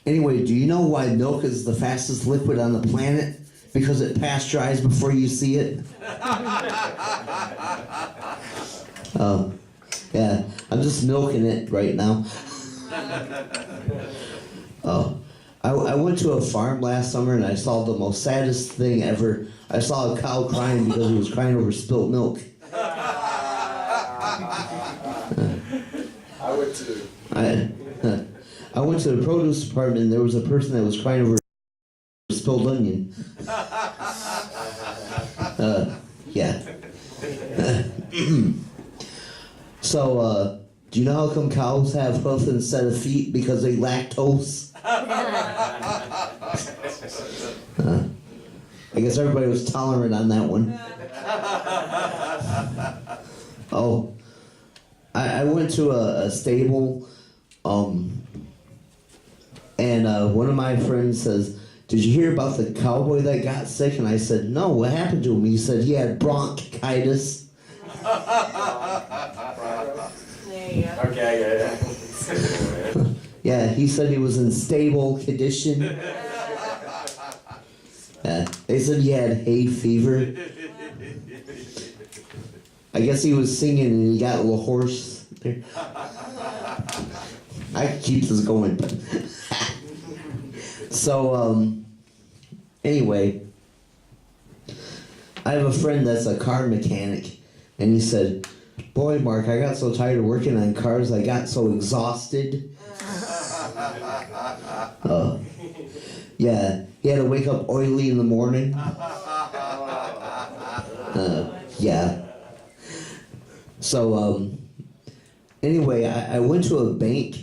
anyway, do you know why milk is the fastest liquid on the planet? Because it pasteurized before you see it? Yeah, I'm just milking it right now. I went to a farm last summer and I saw the most saddest thing ever. I saw a cow crying because he was crying over spilt milk. I would too. I went to the produce department and there was a person that was crying over spilled onion. Yeah. So, do you know how come cows have hoof instead of feet? Because they lactose. I guess everybody was tolerant on that one. Oh, I went to a stable, and one of my friends says, "Did you hear about the cowboy that got sick?" And I said, "No, what happened to him?" He said he had bronchitis. Okay, yeah. Yeah, he said he was in stable condition. They said he had hay fever. I guess he was singing and he got a little hoarse there. I could keep this going, but so anyway, I have a friend that's a car mechanic, And he said, "Boy, Mark, I got so tired of working on cars, I got so exhausted." Yeah, he had to wake up oily in the morning. Yeah. So, anyway, I went to a bank,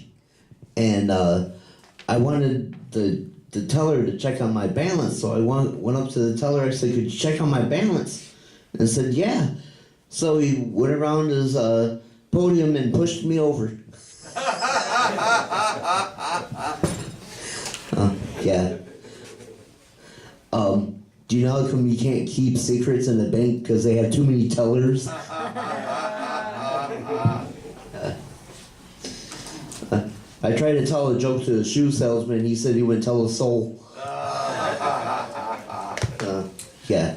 and I wanted the teller to check on my balance. So I went up to the teller. I said, "Could you check on my balance?" And he said, "Yeah." So he went around his podium and pushed me over. Yeah. Do you know how come you can't keep secrets in the bank? Because they have too many tellers. I tried to tell a joke to a shoe salesman. He said he would tell a soul. Yeah.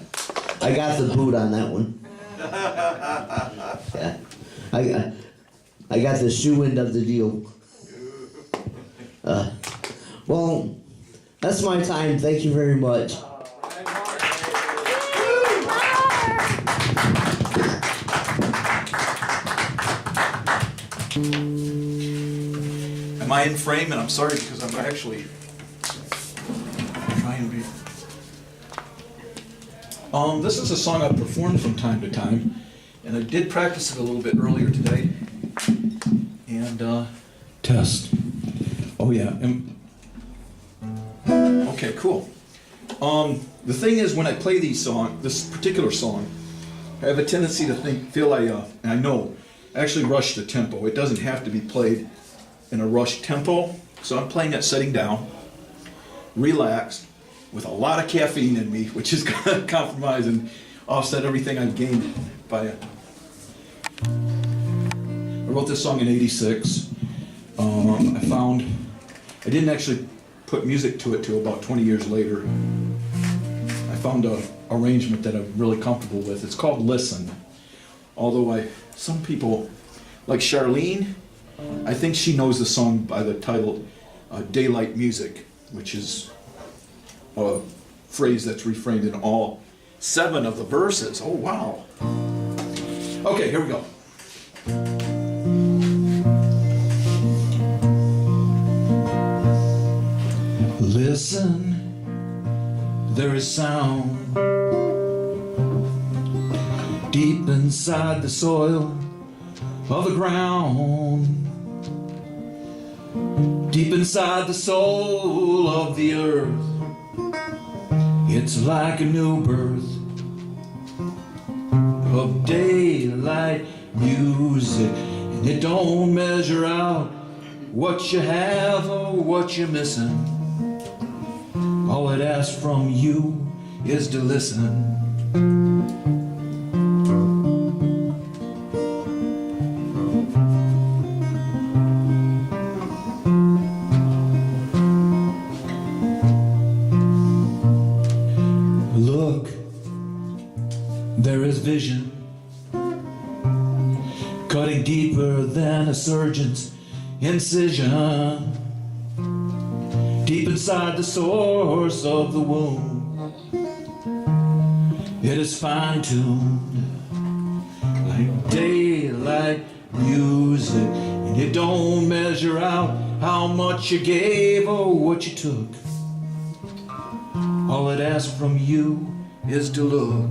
I got the boot on that one. Yeah. I got the shoe end of the deal. Well, that's my time. Thank you very much. Am I in frame? And I'm sorry because I'm actually trying to be. This is a song I performed from time to time, and I did practice it a little bit earlier today. And test. Oh yeah. Okay, cool. The thing is, when I play this particular song, I have a tendency to feel and I know, actually rush the tempo. It doesn't have to be played in a rushed tempo, so I'm playing it sitting down, relaxed, with a lot of caffeine in me, which is going to compromise and offset everything I've gained by it. I wrote this song in '86. I didn't actually put music to it till about 20 years later. I found an arrangement that I'm really comfortable with. It's called Listen. Although some people, like Charlene, I think she knows the song by the title Daylight Music, which is a phrase that's refrained in all 7 of the verses. Oh, wow. Okay, here we go. Listen, there is sound deep inside the soil of the ground, deep inside the soul of the earth. It's like a new birth of daylight music, and it don't measure out what you have or what you're missing. All it asks from you is to listen. Look, there is vision, cutting deeper than a surgeon's incision. Deep inside the source of the wound, it is fine-tuned like daylight music, and it don't measure out how much you gave or what you took. All it asks from you is to look.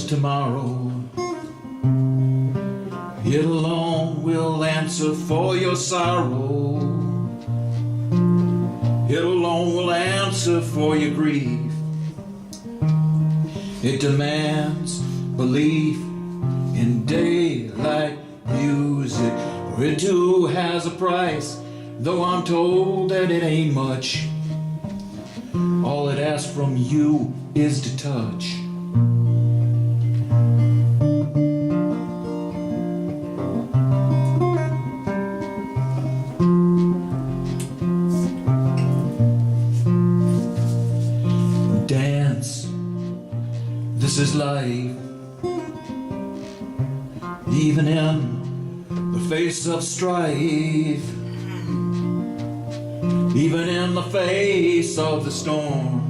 Tomorrow, it alone will answer for your sorrow. It alone will answer for your grief. It demands belief in daylight music, for it too has a price, though I'm told that it ain't much. All it asks from you is to touch. This is life. even in the face of strife, even in the face of the storm,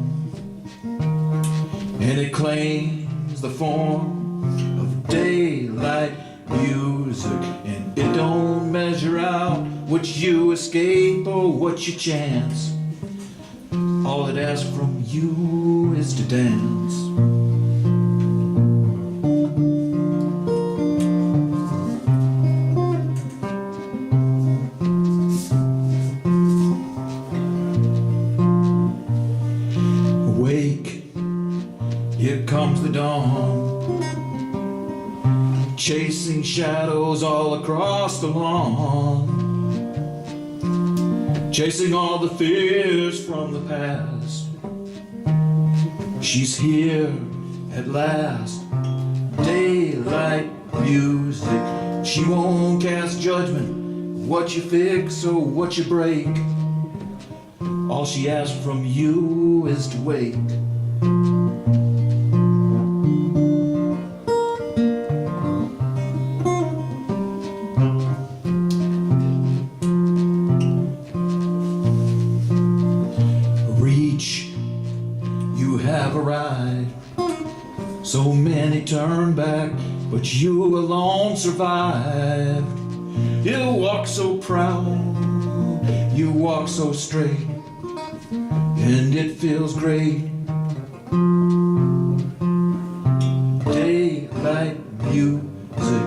and it claims the form of daylight music, and it don't measure out what you escape or what you chance. All it asks from you is to dance. Awake, here comes the dawn, chasing shadows all across the lawn, chasing all the fears from the past. She's here at last, daylight music. She won't cast judgment, what you fix or what you break. All she asks from you is to wait. Reach, you have arrived. So many turn back, but you alone survived. You walk so proud, you walk so straight, and it feels great. Daylight music,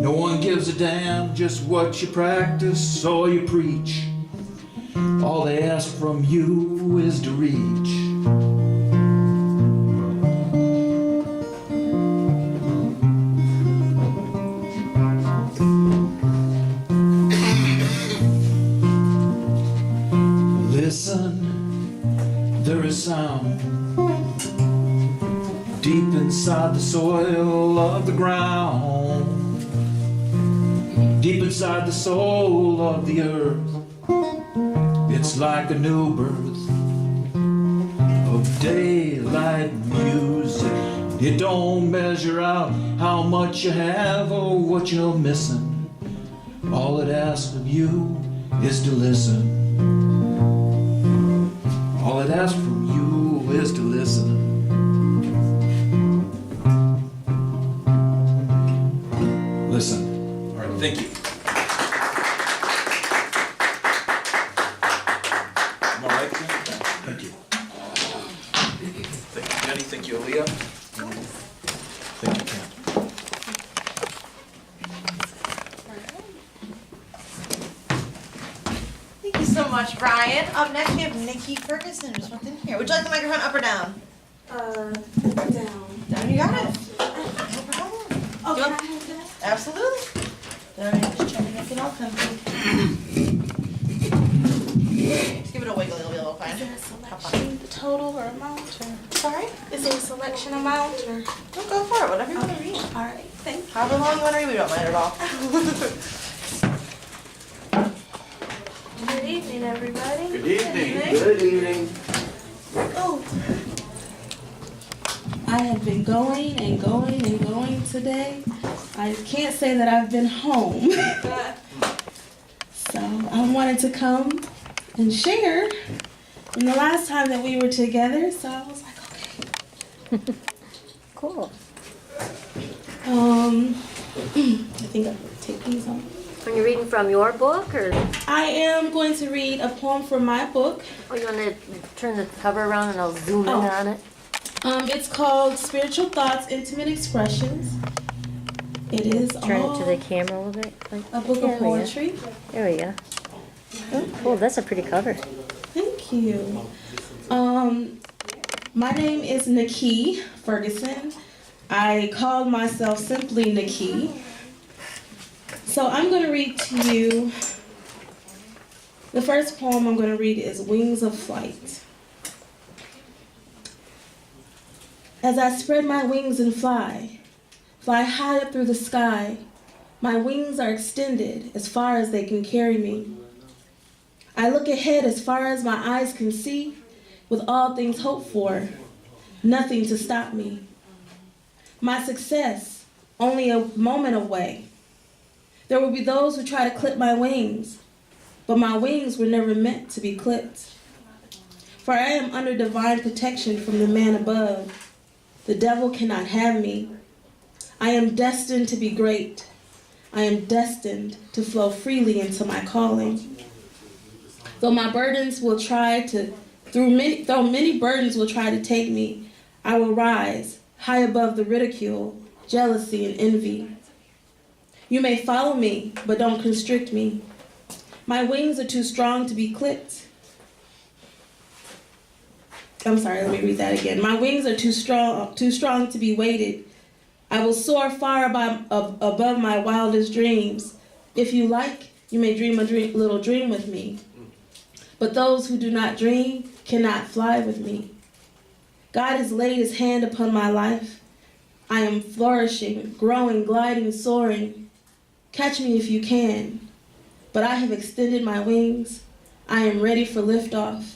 no one gives a damn just what you practice or you preach. All they ask from you is to reach. Listen, there is sound deep inside the soil of the ground, deep inside the soul of the earth. It's like a new birth of daylight music. It don't measure out how much you have or what you're missing. All it asks of you is to listen. All it asks from you is to listen. Listen. All right, thank you. Am I right, Jen? Thank you. Thank you, Jennie. Thank you, Aleah. Thank you, Ken. Thank you so much, Brian. Up next, we have Niki Ferguson. Just what's in here. Would you like the microphone up or down? Down. Down, you got it. No problem. Oh, Yep. can I have that? Absolutely. Alright, just checking if it all comfy. Just give it a wiggle, it'll be a little fine. Is there a selection total or amount or? Sorry? Is there a selection amount or? Don't go for it, whatever you want to read. Alright, thank you. However long you want to read, we don't mind at all. Good evening, everybody. Good evening. Good evening. Oh. I have been going and going and going today. I can't say that I've been home. So I wanted to come and share from the last time that we were together. So I was like, okay. Cool. I think I'll take these on. Are you reading from your book, or I am going to read a poem from my book. you want to turn the cover around and I'll zoom in Oh. on it? It's called Spiritual Thoughts, Intimate Expressions. It is Turn all it to the camera a little bit. Like, a book there of we go. poetry. There we go. Oh, cool. That's a pretty cover. Thank you. My name is Niki Ferguson. I called myself simply Niki. So I'm going to read to you, the first poem I'm going to read is Wings of Flight. As I spread my wings and fly high up through the sky, my wings are extended as far as they can carry me. I look ahead as far as my eyes can see, with all things hoped for, nothing to stop me. My success only a moment away. There will be those who try to clip my wings, but my wings were never meant to be clipped. For I am under divine protection from the man above. The devil cannot have me. I am destined to be great. I am destined to flow freely into my calling. Though my burdens will try to, though many burdens will try to take me, I will rise high above the ridicule, jealousy, and envy. You may follow me, but don't constrict me. My wings are too strong to be clipped. I'm sorry, let me read that again. My wings are too strong to be weighted. I will soar far above my wildest dreams. If you like, you may dream a little dream with me. But those who do not dream cannot fly with me. God has laid his hand upon my life. I am flourishing, growing, gliding, soaring. Catch me if you can. But I have extended my wings. I am ready for liftoff.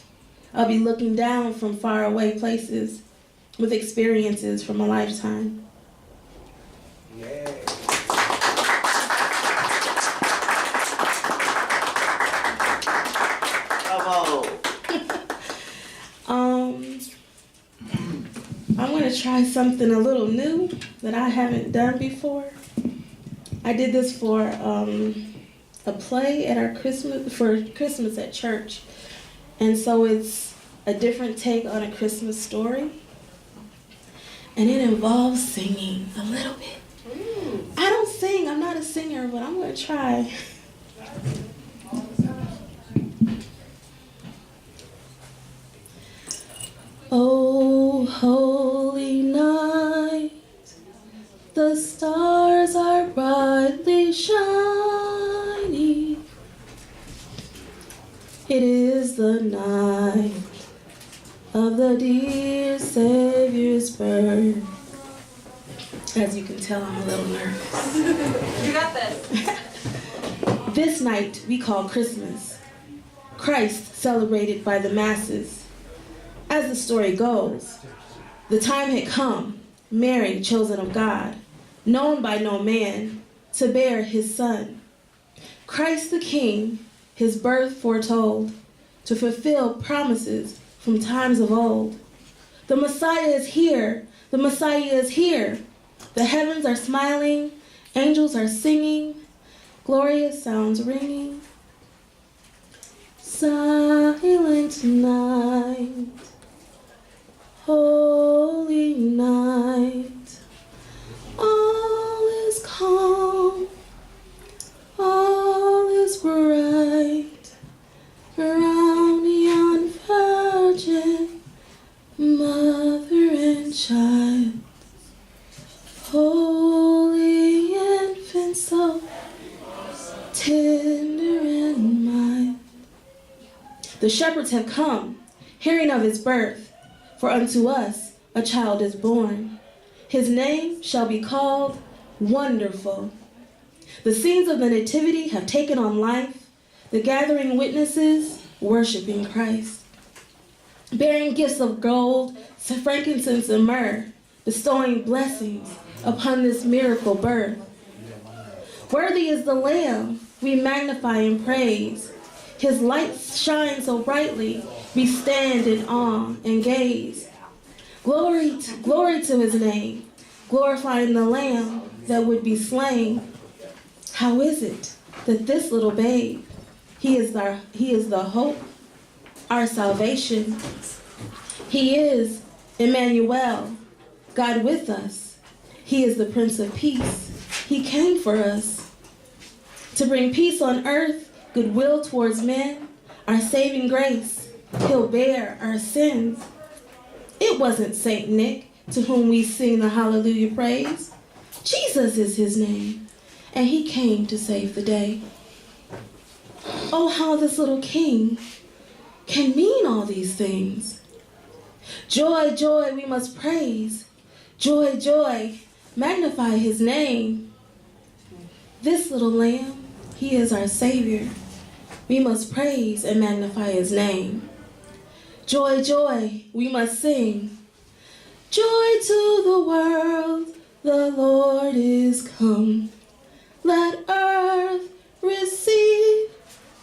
I'll be looking down from far away places with experiences from a lifetime. Yay. Bravo. I'm going to try something a little new that I haven't done before. I did this for a play at our Christmas at church. And so it's a different take on a Christmas story. And it involves singing a little bit. I don't sing, I'm not a singer, but I'm going to try. Oh, holy night, the stars are brightly shining. It is the night of the dear Savior's birth. As you can tell, I'm a little nervous. You got this. This night we call Christmas. Christ celebrated by the masses. As the story goes, the time had come, Mary, chosen of God, known by no man, to bear his son. Christ the King, his birth foretold, to fulfill promises from times of old. The Messiah is here, the Messiah is here. The heavens are smiling, angels are singing, glorious sounds ringing. Silent night, holy night, all is calm, all is bright, around yon virgin, mother and child, holy infant, so tender and mild. The shepherds have come, hearing of his birth. For unto us a child is born. His name shall be called Wonderful. The scenes of the Nativity have taken on life, the gathering witnesses worshiping Christ, bearing gifts of gold, frankincense, and myrrh, bestowing blessings upon this miracle birth. Worthy is the Lamb we magnify and praise. His light shines so brightly, we stand in awe and gaze. Glory to his name, glorifying the Lamb that would be slain. How is it that this little babe, he is the hope, our salvation. He is Emmanuel, God with us. He is the Prince of Peace. He came for us to bring peace on earth, goodwill towards men, our saving grace. He'll bear our sins. It wasn't Saint Nick to whom we sing the hallelujah praise. Jesus is his name, and he came to save the day. Oh, how this little king can mean all these things. Joy, joy, we must praise. Joy, joy, magnify his name. This little lamb, he is our Savior. We must praise and magnify his name. Joy, joy, we must sing. Joy to the world, the Lord is come. Let earth receive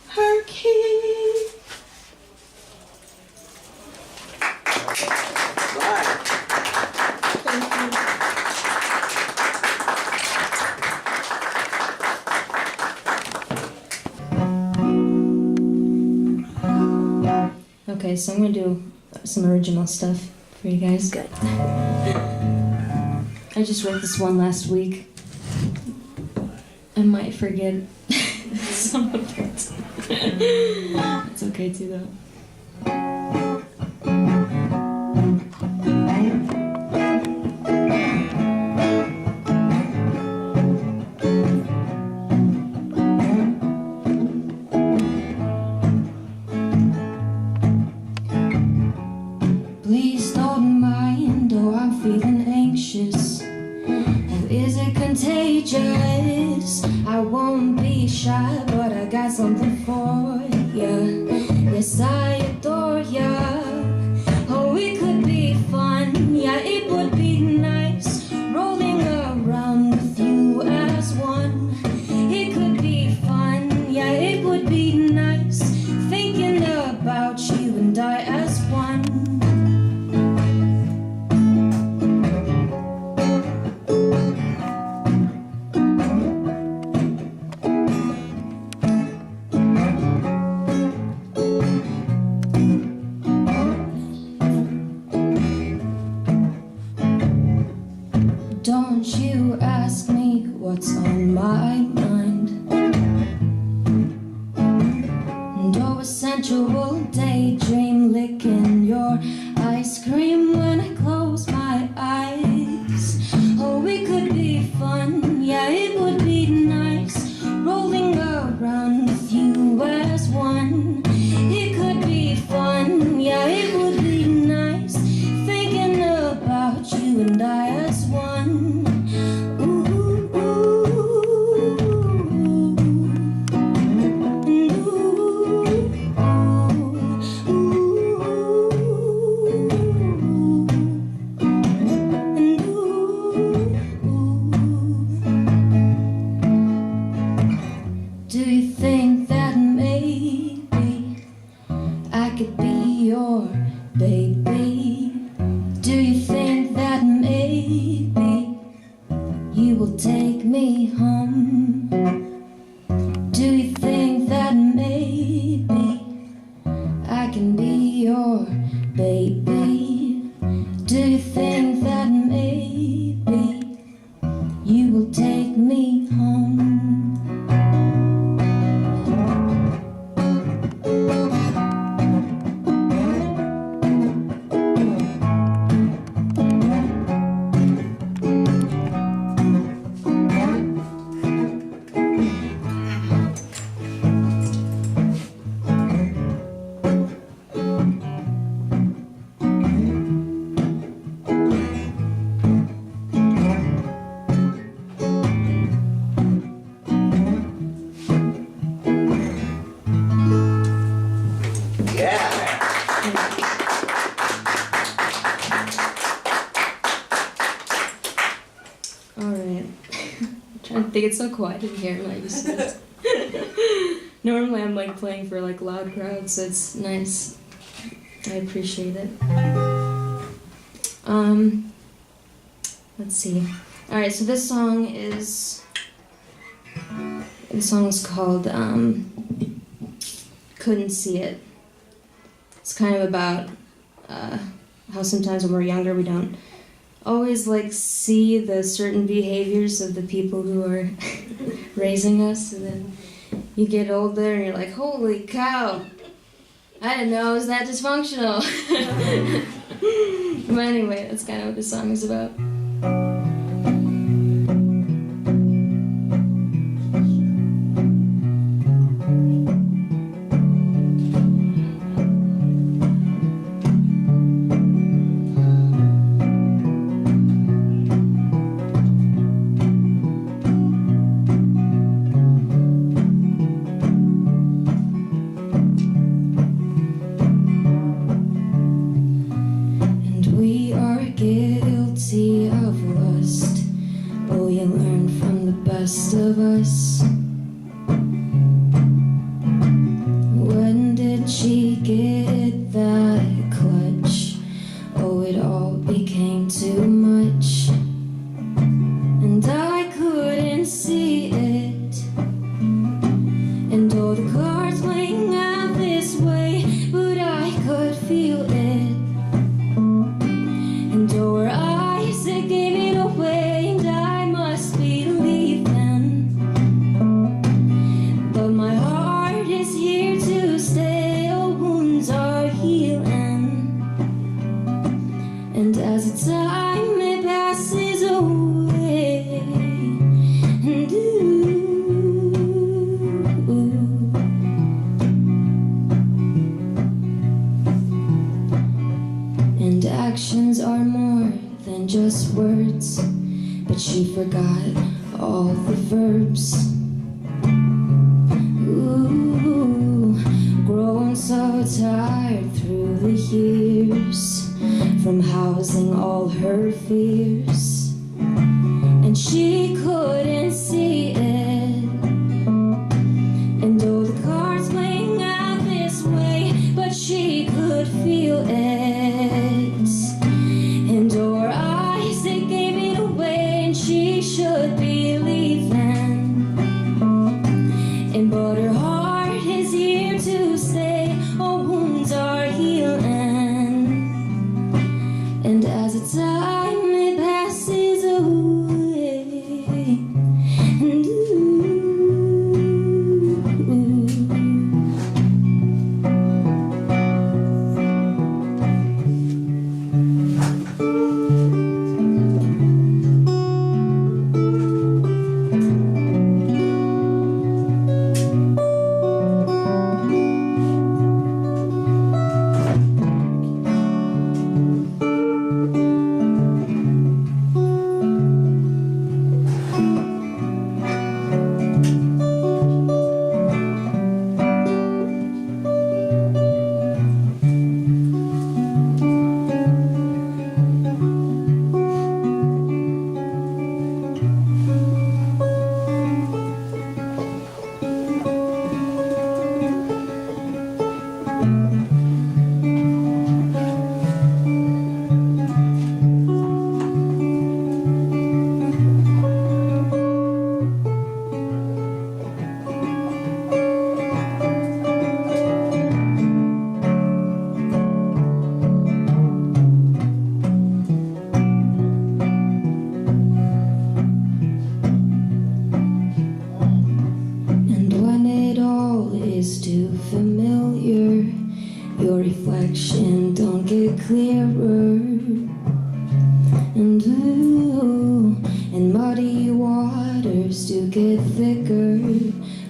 her King. Bye. Thank you. Okay, so I'm gonna do some original stuff for you guys. Good. I just wrote this one last week. I might forget some of it. It's okay too, though. Please don't mind, oh, I'm feeling anxious. Oh, is it contagious? I won't be shy, but I got something for ya. Yes, I adore ya. Oh, it could be fun, yeah, it would be nice. Rolling around with you as one. It could be fun, yeah, it would be nice. Thinking about you and I as one. Don't you ask me what's on my mind. And oh, a sensual daydream, licking your ice cream when I close my eyes. Oh, it could be fun, yeah, it would be nice. Rolling around with you as one. It could be fun, yeah, it would be nice. Thinking about you and I as one. Do you think that maybe I could be your baby? Do you think that maybe you will take me home? Do you think that maybe I can be your baby? Do you think that maybe you will take me home? Alright. I'm trying to think, it's so quiet in here. Like, normally I'm like playing for like loud crowds, so it's nice. I appreciate it. Let's see. Alright, so this song is called Couldn't See It. It's kind of about how sometimes when we're younger we don't always like see the certain behaviors of the people who are raising us, and then you get older and you're like, holy cow, I didn't know I was that dysfunctional. But anyway, that's kind of what this song is about. We are guilty too much, and I couldn't see it. And all the cards playing out this way, but I could feel it. And all her eyes that gave it away, and I must believe them. But my heart is here to stay, all wounds are healing. And as the time it passes away, and and actions are more than just words, but she forgot all the verbs. Ooh, growing so tired through the years from housing all her fears, and she couldn't see it. And all the cards playing out this way, but she could feel it. And all her eyes that gave it away, and she should believe them. And but her heart is here to stay, all wounds are healing. And as the time it passes away, and when it all is too familiar, your reflection don't get clearer. And ooh, and muddy waters do get thicker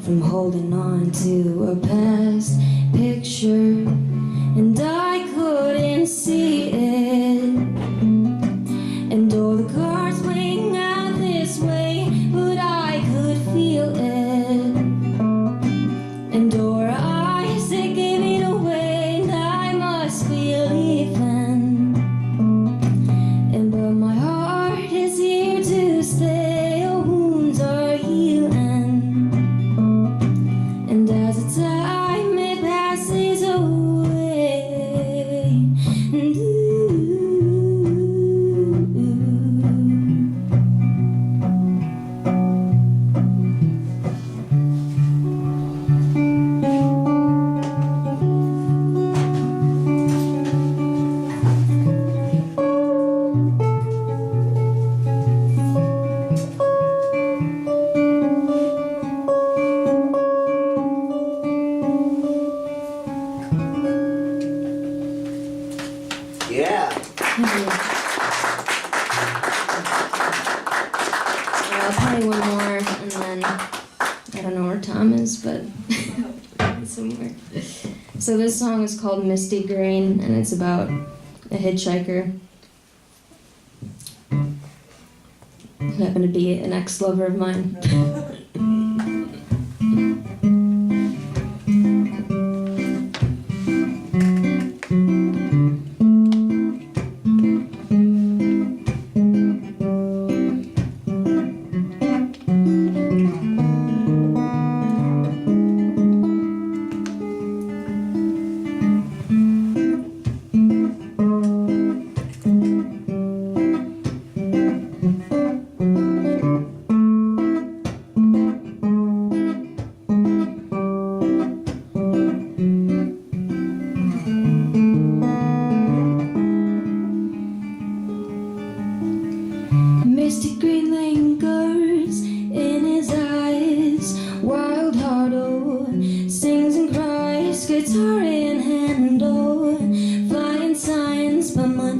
from holding on to a past picture. And I couldn't see it. And all the cards playing out this way, but I could feel it. And all her eyes that gave it away, and I must believe them. And but my heart is here to stay, all wounds are healing. And as the time it passes away, and Yeah. I'll play one more, and then I don't know where Tom is, but somewhere. So this song is called Misty Green, and it's about a hitchhiker who happened to be an ex-lover of mine.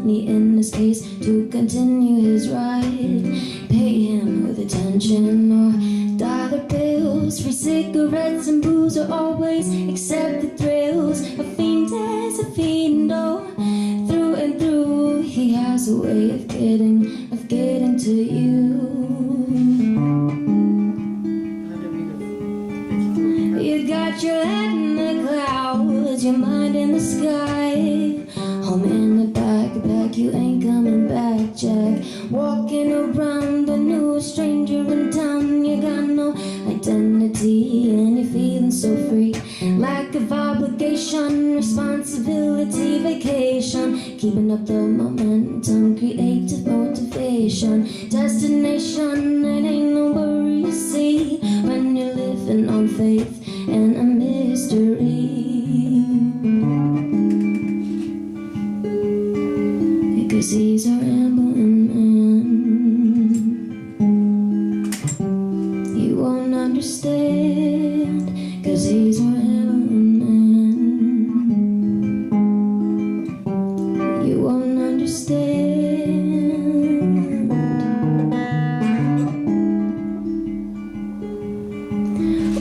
money in his case to continue his ride. Pay him with attention or dollar bills. Free cigarettes and booze are always accept the thrills. A fiend is a fiend, oh, through and through. He has a way of getting to you. You got your head in the clouds, your mind in the sky. Home in the backpack, you ain't coming back, Jack. Walking around a new stranger in town. You got no identity and you're feeling so free. Lack of obligation, responsibility, vacation. Keeping up the momentum, creative motivation. Destination, it ain't no worry you see when you're living on faith and a mystery. Because he's a rambling man. You won't understand. Because he's a rambling man. You won't understand.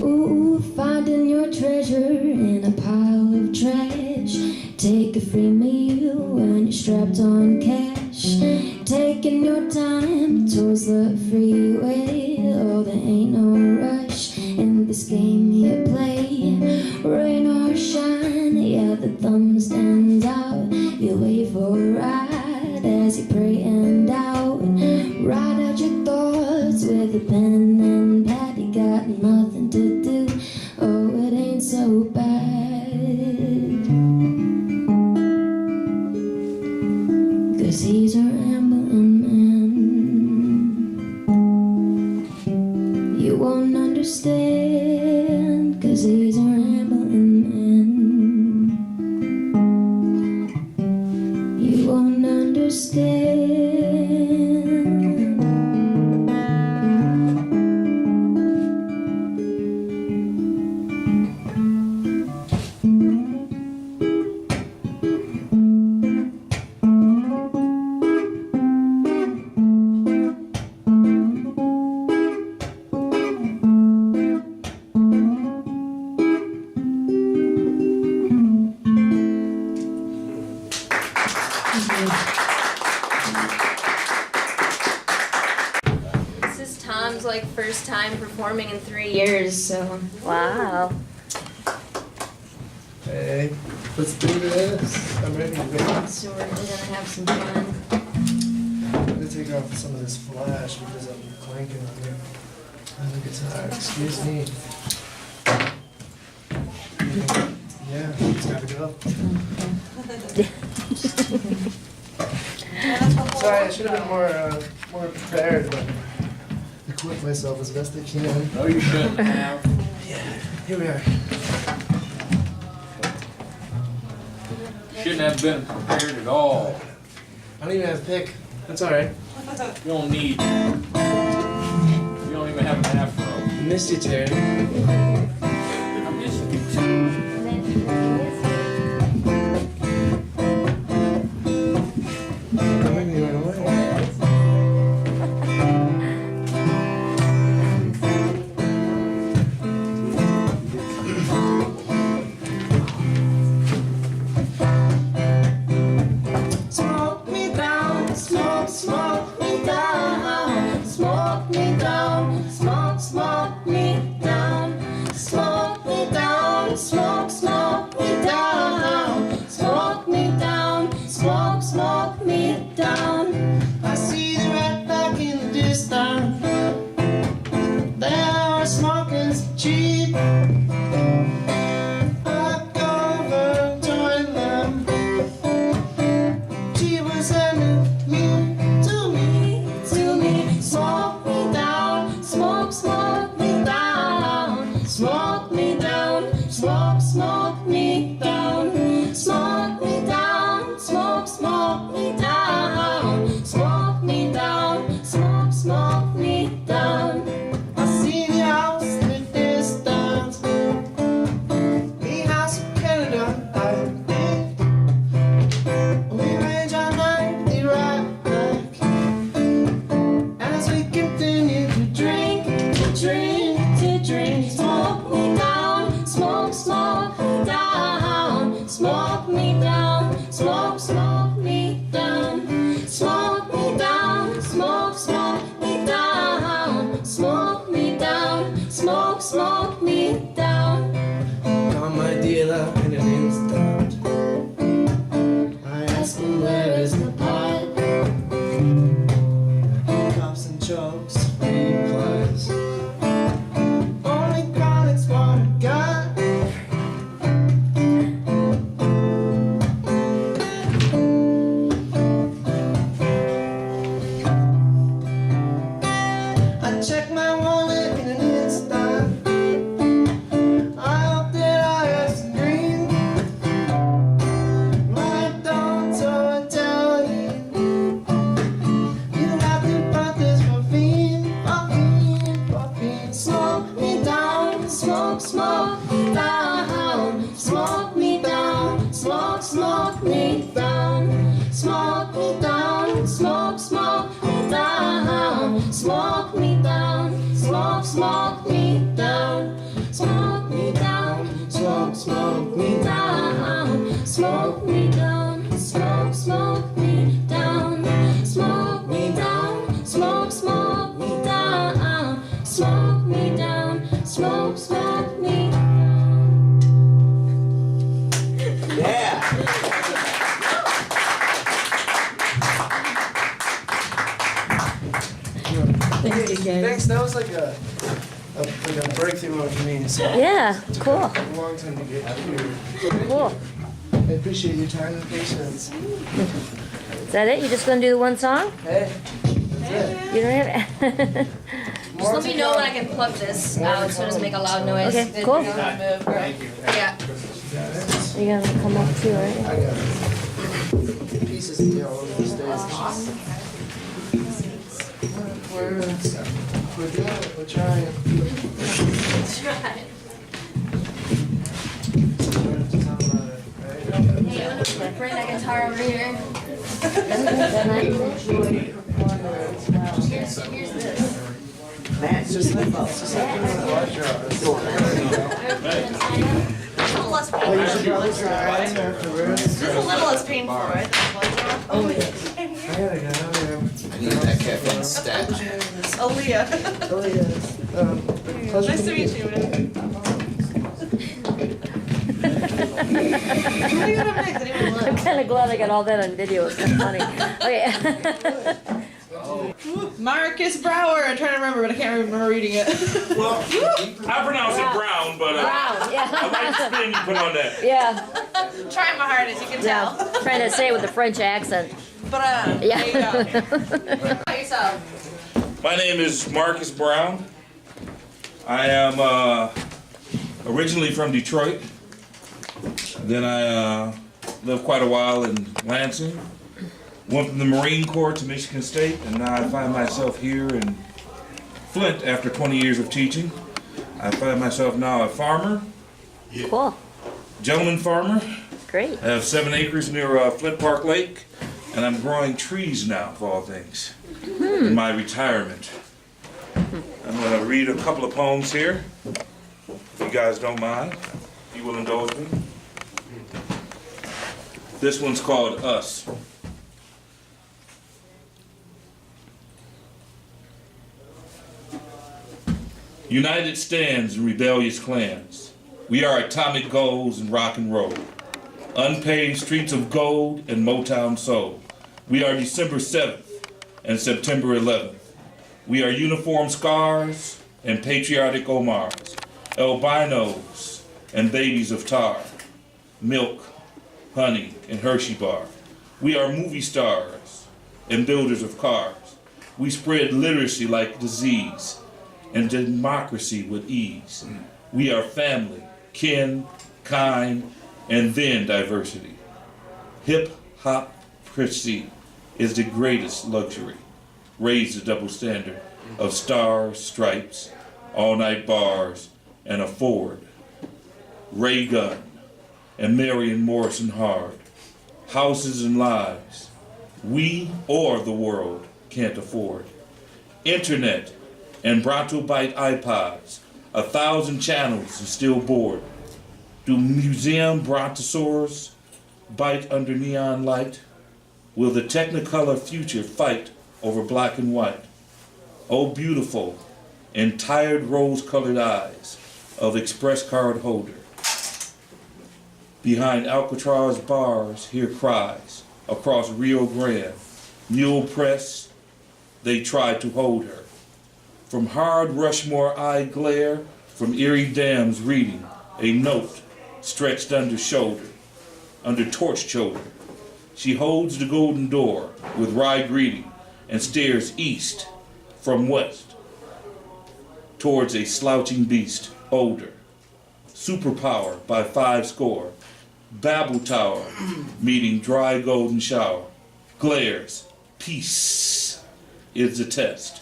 Ooh, finding your treasure in a pile of trash. Take a free meal when you're strapped on cash. Taking your time towards the freeway. Oh, there ain't no rush in this game you play. Rain or shine, yeah, the thumb stands out. You wait for a ride as you pray and doubt. Write out your thoughts with a pen and pad. You got nothing to do. Oh, it ain't so bad. 'Cause he's a rambling man. You won't understand. 'Cause he's a rambling man. You won't understand. This is Tom's first time performing in 3 years, so Wow. Hey, let's do this. I'm ready to go. so we're gonna have some fun. I'm gonna take off some of this flash because I'm clanking on it. On the guitar, excuse me. Yeah, it's gotta go. Sorry, I should have been more prepared, but equip myself as best I can. No, you shouldn't have. Here we are. Shouldn't have been prepared at all. I don't even have a pick. That's alright. You don't need. You don't even have an afro. I missed you, Terry. I miss you too. Don't make me run away. Smoke me down, smoke me down, smoke me down, smoke me down, smoke me down, smoke me down, smoke me down, smoke me down. I see the red back in the distance. They are smoking cheap. I go over and join them. She was sending me to me. Smoke me down, smoke me down, smoke me down, smoke me down, smoke me down, smoke me down, smoke me down, smoke me down. I see the house in the distance, the house in Canada, I think. We range all night smoke, smoke me down, smoke me down, smoke, smoke me down, smoke me down, smoke, smoke me down. Got my dealer in an instant. I ask him where is the pot. Cups and chokes, replies. Only chronic's what I got. I check my wallet in an instant. I hope that I have some green. My don't so Italian. You got to put this muffin, muffin, muffin. Smoke me down, smoke, smoke me down, smoke me down, smoke, smoke me down, smoke me down, smoke, smoke me down, smoke me down, smoke, smoke me down, smoke me down, smoke, smoke me down, smoke me down, smoke, smoke me down, smoke me down, smoke, smoke me down, smoke me down, smoke, smoke me down. Yeah. Thank you, guys. Thanks, that was like a breakthrough moment for me. So Yeah, cool, a long time to get here. cool. I appreciate your time and patience. Is that it? You just gonna do the one song? Hey, that's it. You don't have it? Just let me know when I can plug this out so it doesn't make a loud noise. Okay, cool. Move, girl. Yeah. You're gonna come up too, right? I got pieces of deal all over the stage. We're doing it, we're trying. Try. Hey, I'm gonna bring that guitar over here. Here's this. Man, it's just like It's just like doing a large job. It's a little less Oh, you painful. should probably try afterwards. This is a little less painful, right? Oh, yeah. I gotta go. I need that caffeine stat. Aleah. Oh, yeah. Pleasure Nice to meet you, man. I'm kinda glad I got all that on video, it's kinda funny. Okay. Marcus Brower. I'm trying to remember, but I can't remember reading it. Well, I pronounce it brown, but Brown, yeah. I like the spin you put on that. Yeah, Trying my hardest, you can yeah, tell. trying to say it with a French accent. But Yeah. there you go. About yourself. My name is Marcus Brown. I am originally from Detroit. Then I lived quite a while in Lansing. Went from the Marine Corps to Michigan State, and now I find myself here in Flint after 20 years of teaching. I find myself now a farmer, Cool, gentleman farmer. great. I have 7 acres near Flint Park Lake, and I'm growing trees now, of all things, in my retirement. I'm going to read a couple of poems here, if you guys don't mind, if you will indulge me. This one's called Us. United stands in rebellious clans. We are atomic goals and rock and roll. Unpaved streets of gold and Motown soul. We are December 7th and September 11th. We are uniform scars and patriotic Omars, albinos and babies of tar, milk, honey, and Hershey bar. We are movie stars and builders of cars. We spread literacy like disease and democracy with ease. We are family, kin, kind, and then diversity. Hip-hop-cracy is the greatest luxury. Raise the double standard of stars, stripes, all-night bars, and a Ford. Ray Gun and Marion Morrison Hard. Houses and lives we or the world can't afford. Internet and Bronto Byte iPods, 1,000 channels and still bored. Do museum brontosaurs bite under neon light? Will the Technicolor future fight over black and white? Oh, beautiful and tired rose-colored eyes of express card holder. Behind Alcatraz bars, hear cries across Rio Grande. Mule press, they tried to hold her. From hard Rushmore eye glare, from Erie Dams reading, a note stretched under torch shoulder. She holds the golden door with wry greeting and stares east from west towards a slouching beast, older. Superpower by 5 score. Babel Tower meeting dry golden shower. Glares, peace is the test.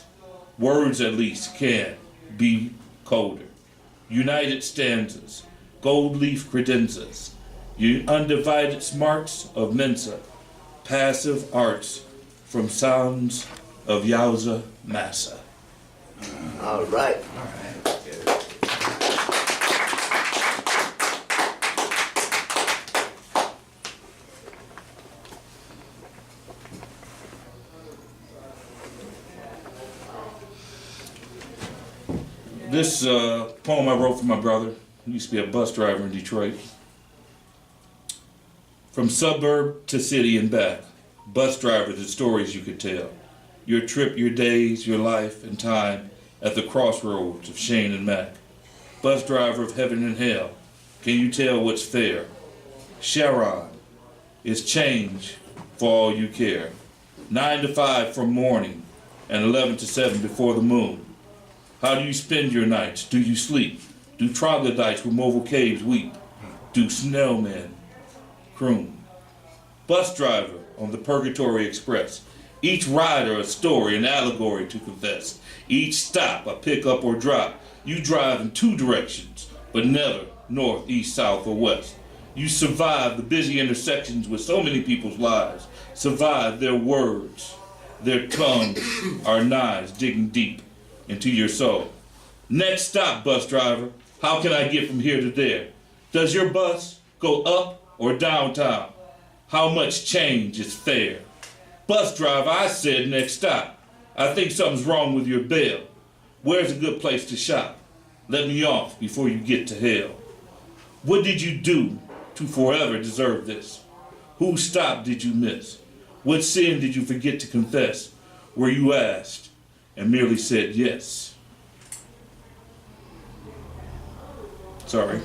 Words at least can be colder. United stanzas, gold leaf credenzas, undivided smarts of Mensa, passive arts from sounds of Yowza Massa. All right. This poem I wrote for my brother. He used to be a bus driver in Detroit. From suburb to city and back, bus drivers and stories you could tell. Your trip, your days, your life and time at the crossroads of Shane and Mac. Bus driver of heaven and hell, can you tell what's fair? Sharon is change for all you care. 9 to 5 from morning and 11 to 7 before the moon. How do you spend your nights? Do you sleep? Do troglodytes with mobile caves weep? Do snowmen croon? Bus driver on the Purgatory Express. Each rider a story, an allegory to confess. Each stop a pickup or drop. You drive in 2 directions, but never north, east, south, or west. You survive the busy intersections with so many people's lives. Survive their words. Their tongues are knives digging deep into your soul. Next stop, bus driver. How can I get from here to there? Does your bus go up or downtown? How much change is fair? Bus driver, I said next stop. I think something's wrong with your bell. Where's a good place to shop? Let me off before you get to hell. What did you do to forever deserve this? Whose stop did you miss? What sin did you forget to confess? Were you asked and merely said yes? Sorry.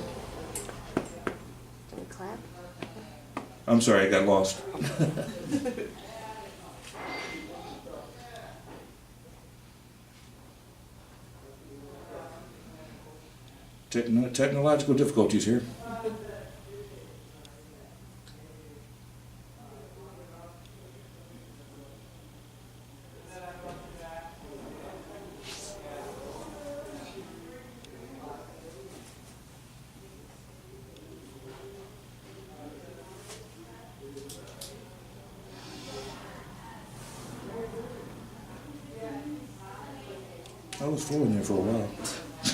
Clap. I'm sorry, I got lost. Technological difficulties here. I was fooling there for a while.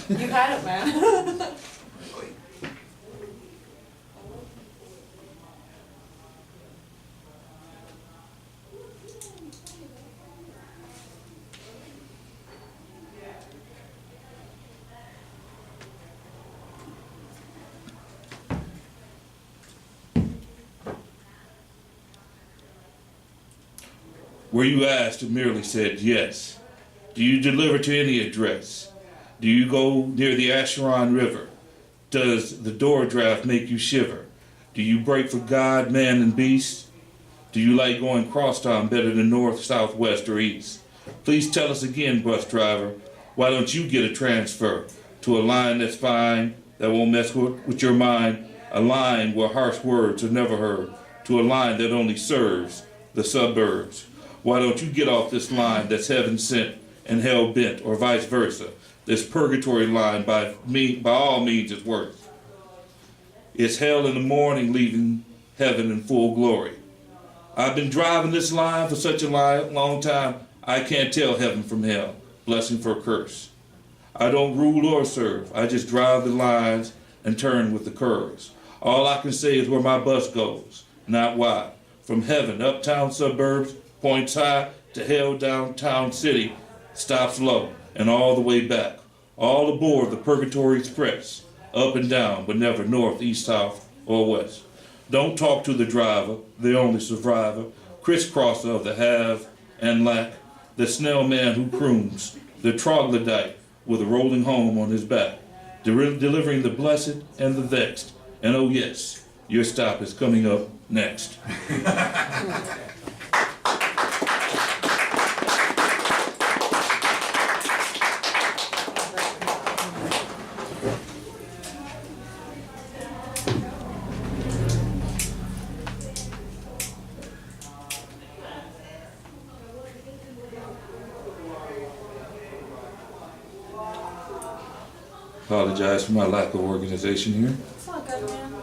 You had it, man. Were you asked and merely said yes? Do you deliver to any address? Do you go near the Acheron River? Does the door draft make you shiver? Do you break for God, man, and beast? Do you like going crosstown better than north, south, west, or east? Please tell us again, bus driver, why don't you get a transfer to a line that's fine, that won't mess with your mind, a line where harsh words are never heard, to a line that only serves the suburbs? Why don't you get off this line that's heaven sent and hell bent, or vice versa? This purgatory line by all means is worth. It's hell in the morning, leaving heaven in full glory. I've been driving this line for such a long time, I can't tell heaven from hell, blessing for curse. I don't rule or serve, I just drive the lines and turn with the curves. All I can say is where my bus goes, not wide. From heaven, uptown suburbs, points high, to hell downtown city, stops low, and all the way back. All aboard the Purgatory Express, up and down, but never north, east, south, or west. Don't talk to the driver, the only survivor, crisscrosser of the have and lack, the snail man who croons, the troglodyte with a rolling home on his back, delivering the blessed and the vexed. And oh yes, your stop is coming up next. Apologize for my lack of organization here. It's all good, man.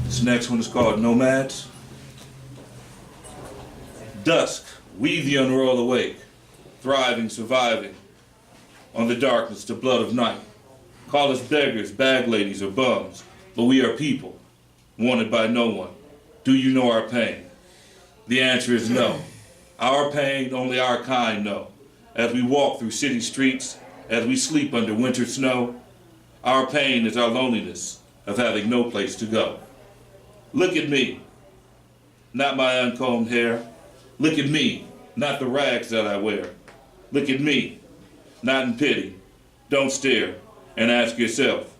This next one is called Nomads. Dusk, we the unrolled awake, thriving, surviving, on the darkness, the blood of night. Call us beggars, bag ladies, or bums, but we are people, wanted by no one. Do you know our pain? The answer is no. Our pain, only our kind know. As we walk through city streets, as we sleep under winter snow, our pain is our loneliness of having no place to go. Look at me, not my uncombed hair. Look at me, not the rags that I wear. Look at me, not in pity. Don't stare and ask yourself,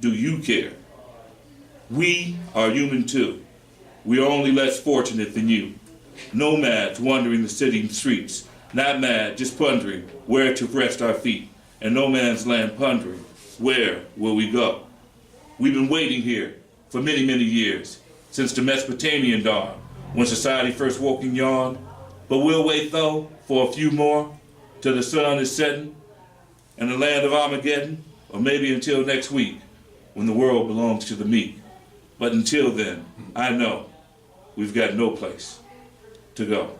do you care? We are human too. We are only less fortunate than you. Nomads wandering the city streets, not mad, just pondering where to rest our feet. And no man's land pondering, where will we go? We've been waiting here for many, many years, since the Mesopotamian dawn, when society first woke and yawned. But we'll wait though for a few more, till the sun is setting in the land of Armageddon, or maybe until next week when the world belongs to the meek. But until then, I know we've got no place to go.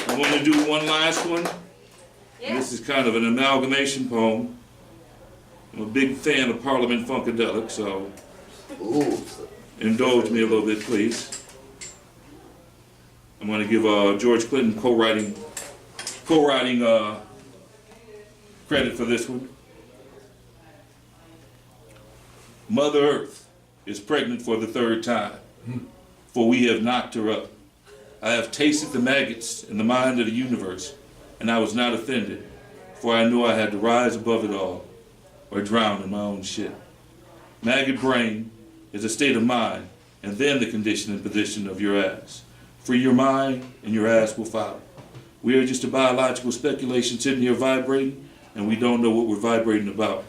I want to do one last one. Yeah. This is kind of an amalgamation poem. I'm a big fan of Parliament Funkadelic, so indulge me a little bit, please. I'm going to give George Clinton co-writing credit for this one. Mother Earth is pregnant for the third time, for we have knocked her up. I have tasted the maggots in the mind of the universe, and I was not offended, for I knew I had to rise above it all, or drown in my own shit. Maggot brain is a state of mind, and then the condition and position of your ass. Free your mind, and your ass will follow. We are just a biological speculation sitting here vibrating, and we don't know what we're vibrating about.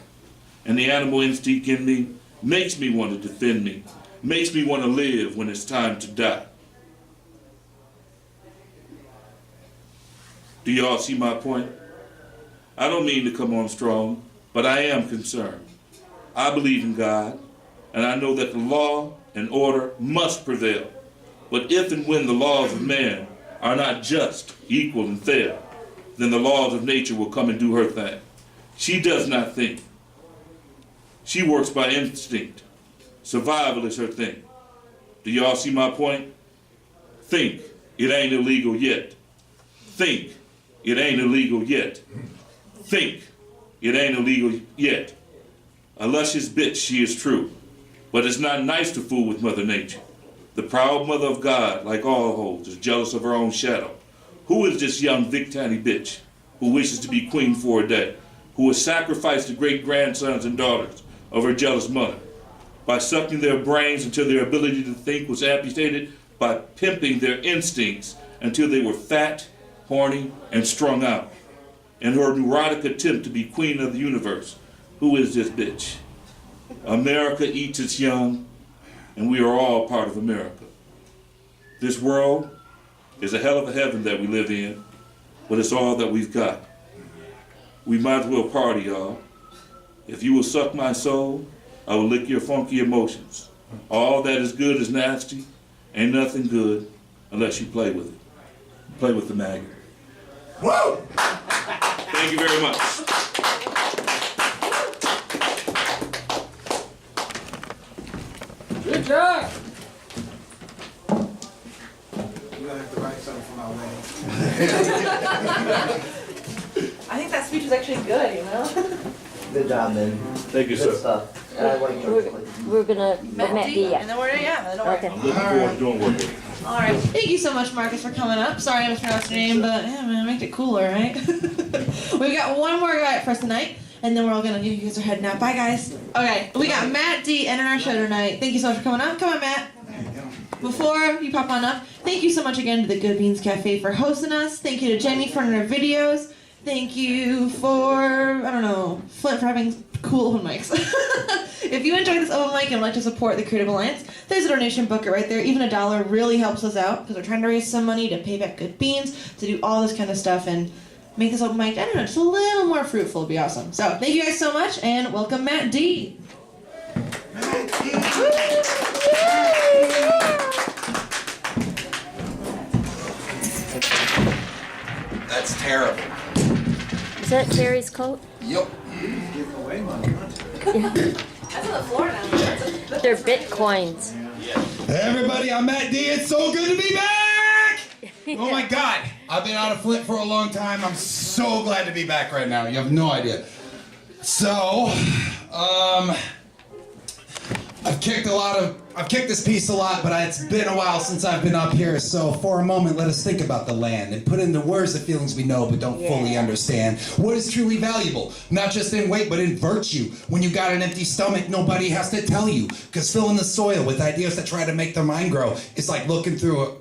And the animal instinct in me makes me want to defend me, makes me want to live when it's time to die. Do y'all see my point? I don't mean to come on strong, but I am concerned. I believe in God, and I know that the law and order must prevail. But if and when the laws of man are not just, equal, and fair, then the laws of nature will come and do her thing. She does not think. She works by instinct. Survival is her thing. Do y'all see my point? Think, it ain't illegal yet. Think, it ain't illegal yet. Think, it ain't illegal yet. A luscious bitch, she is true. But it's not nice to fool with Mother Nature. The proud mother of God, like all hoes, is jealous of her own shadow. Who is this young Victani bitch who wishes to be queen for a day, who has sacrificed the great-grandsons and daughters of her jealous mother by sucking their brains until their ability to think was amputated, by pimping their instincts until they were fat, horny, and strung out, in her neurotic attempt to be queen of the universe? Who is this bitch? America eats its young, and we are all part of America. This world is a hell of a heaven that we live in, but it's all that we've got. We might as well party, y'all. If you will suck my soul, I will lick your funky emotions. All that is good is nasty. Ain't nothing good unless you play with it. Play with the maggot. Woo! Thank you very much. Good job. You're gonna have to write something for my wedding. I think that speech was actually good, you know? Good job, man. Thank you, Good sir. stuff. I like your We're gonna, Matt D, yeah. And then we're, yeah, don't worry. Okay. I'm looking forward to doing work with you. All right. Thank you so much, Marcus, for coming up. Sorry I mispronounced your name, but yeah, man, make it cooler, right? We've got one more guy for us tonight, and then we're all gonna, you guys are heading out. Bye, guys. Okay, we got Matt D ending our show tonight. Thank you so much for coming up. Come on, Matt. Before you pop on up, thank you so much again to the Good Beans Cafe for hosting us. Thank you to Jennie for running our videos. Thank you for, I don't know, Flint for having cool open mics. If you enjoyed this open mic and would like to support the Creative Alliance, there's a donation bucket right there. Even $1 really helps us out because we're trying to raise some money to pay back Good Beans, to do all this kind of stuff and make this open mic, I don't know, just a little more fruitful. It'd be awesome. So thank you guys so much and welcome Matt D. That's terrible. Is that Terry's coat? Yup. Give away money. That's on the floor now. They're bitcoins. Hey everybody, I'm Matt D. It's so good to be back! Oh my God, I've been out of Flint for a long time. I'm so glad to be back right now. You have no idea. So, I've kicked this piece a lot, but it's been a while since I've been up here. So for a moment, let us think about the land and put into words the feelings we know but don't fully understand. What is truly valuable? Not just in weight, but in virtue. When you got an empty stomach, nobody has to tell you. Because filling the soil with ideas that try to make their mind grow is like looking through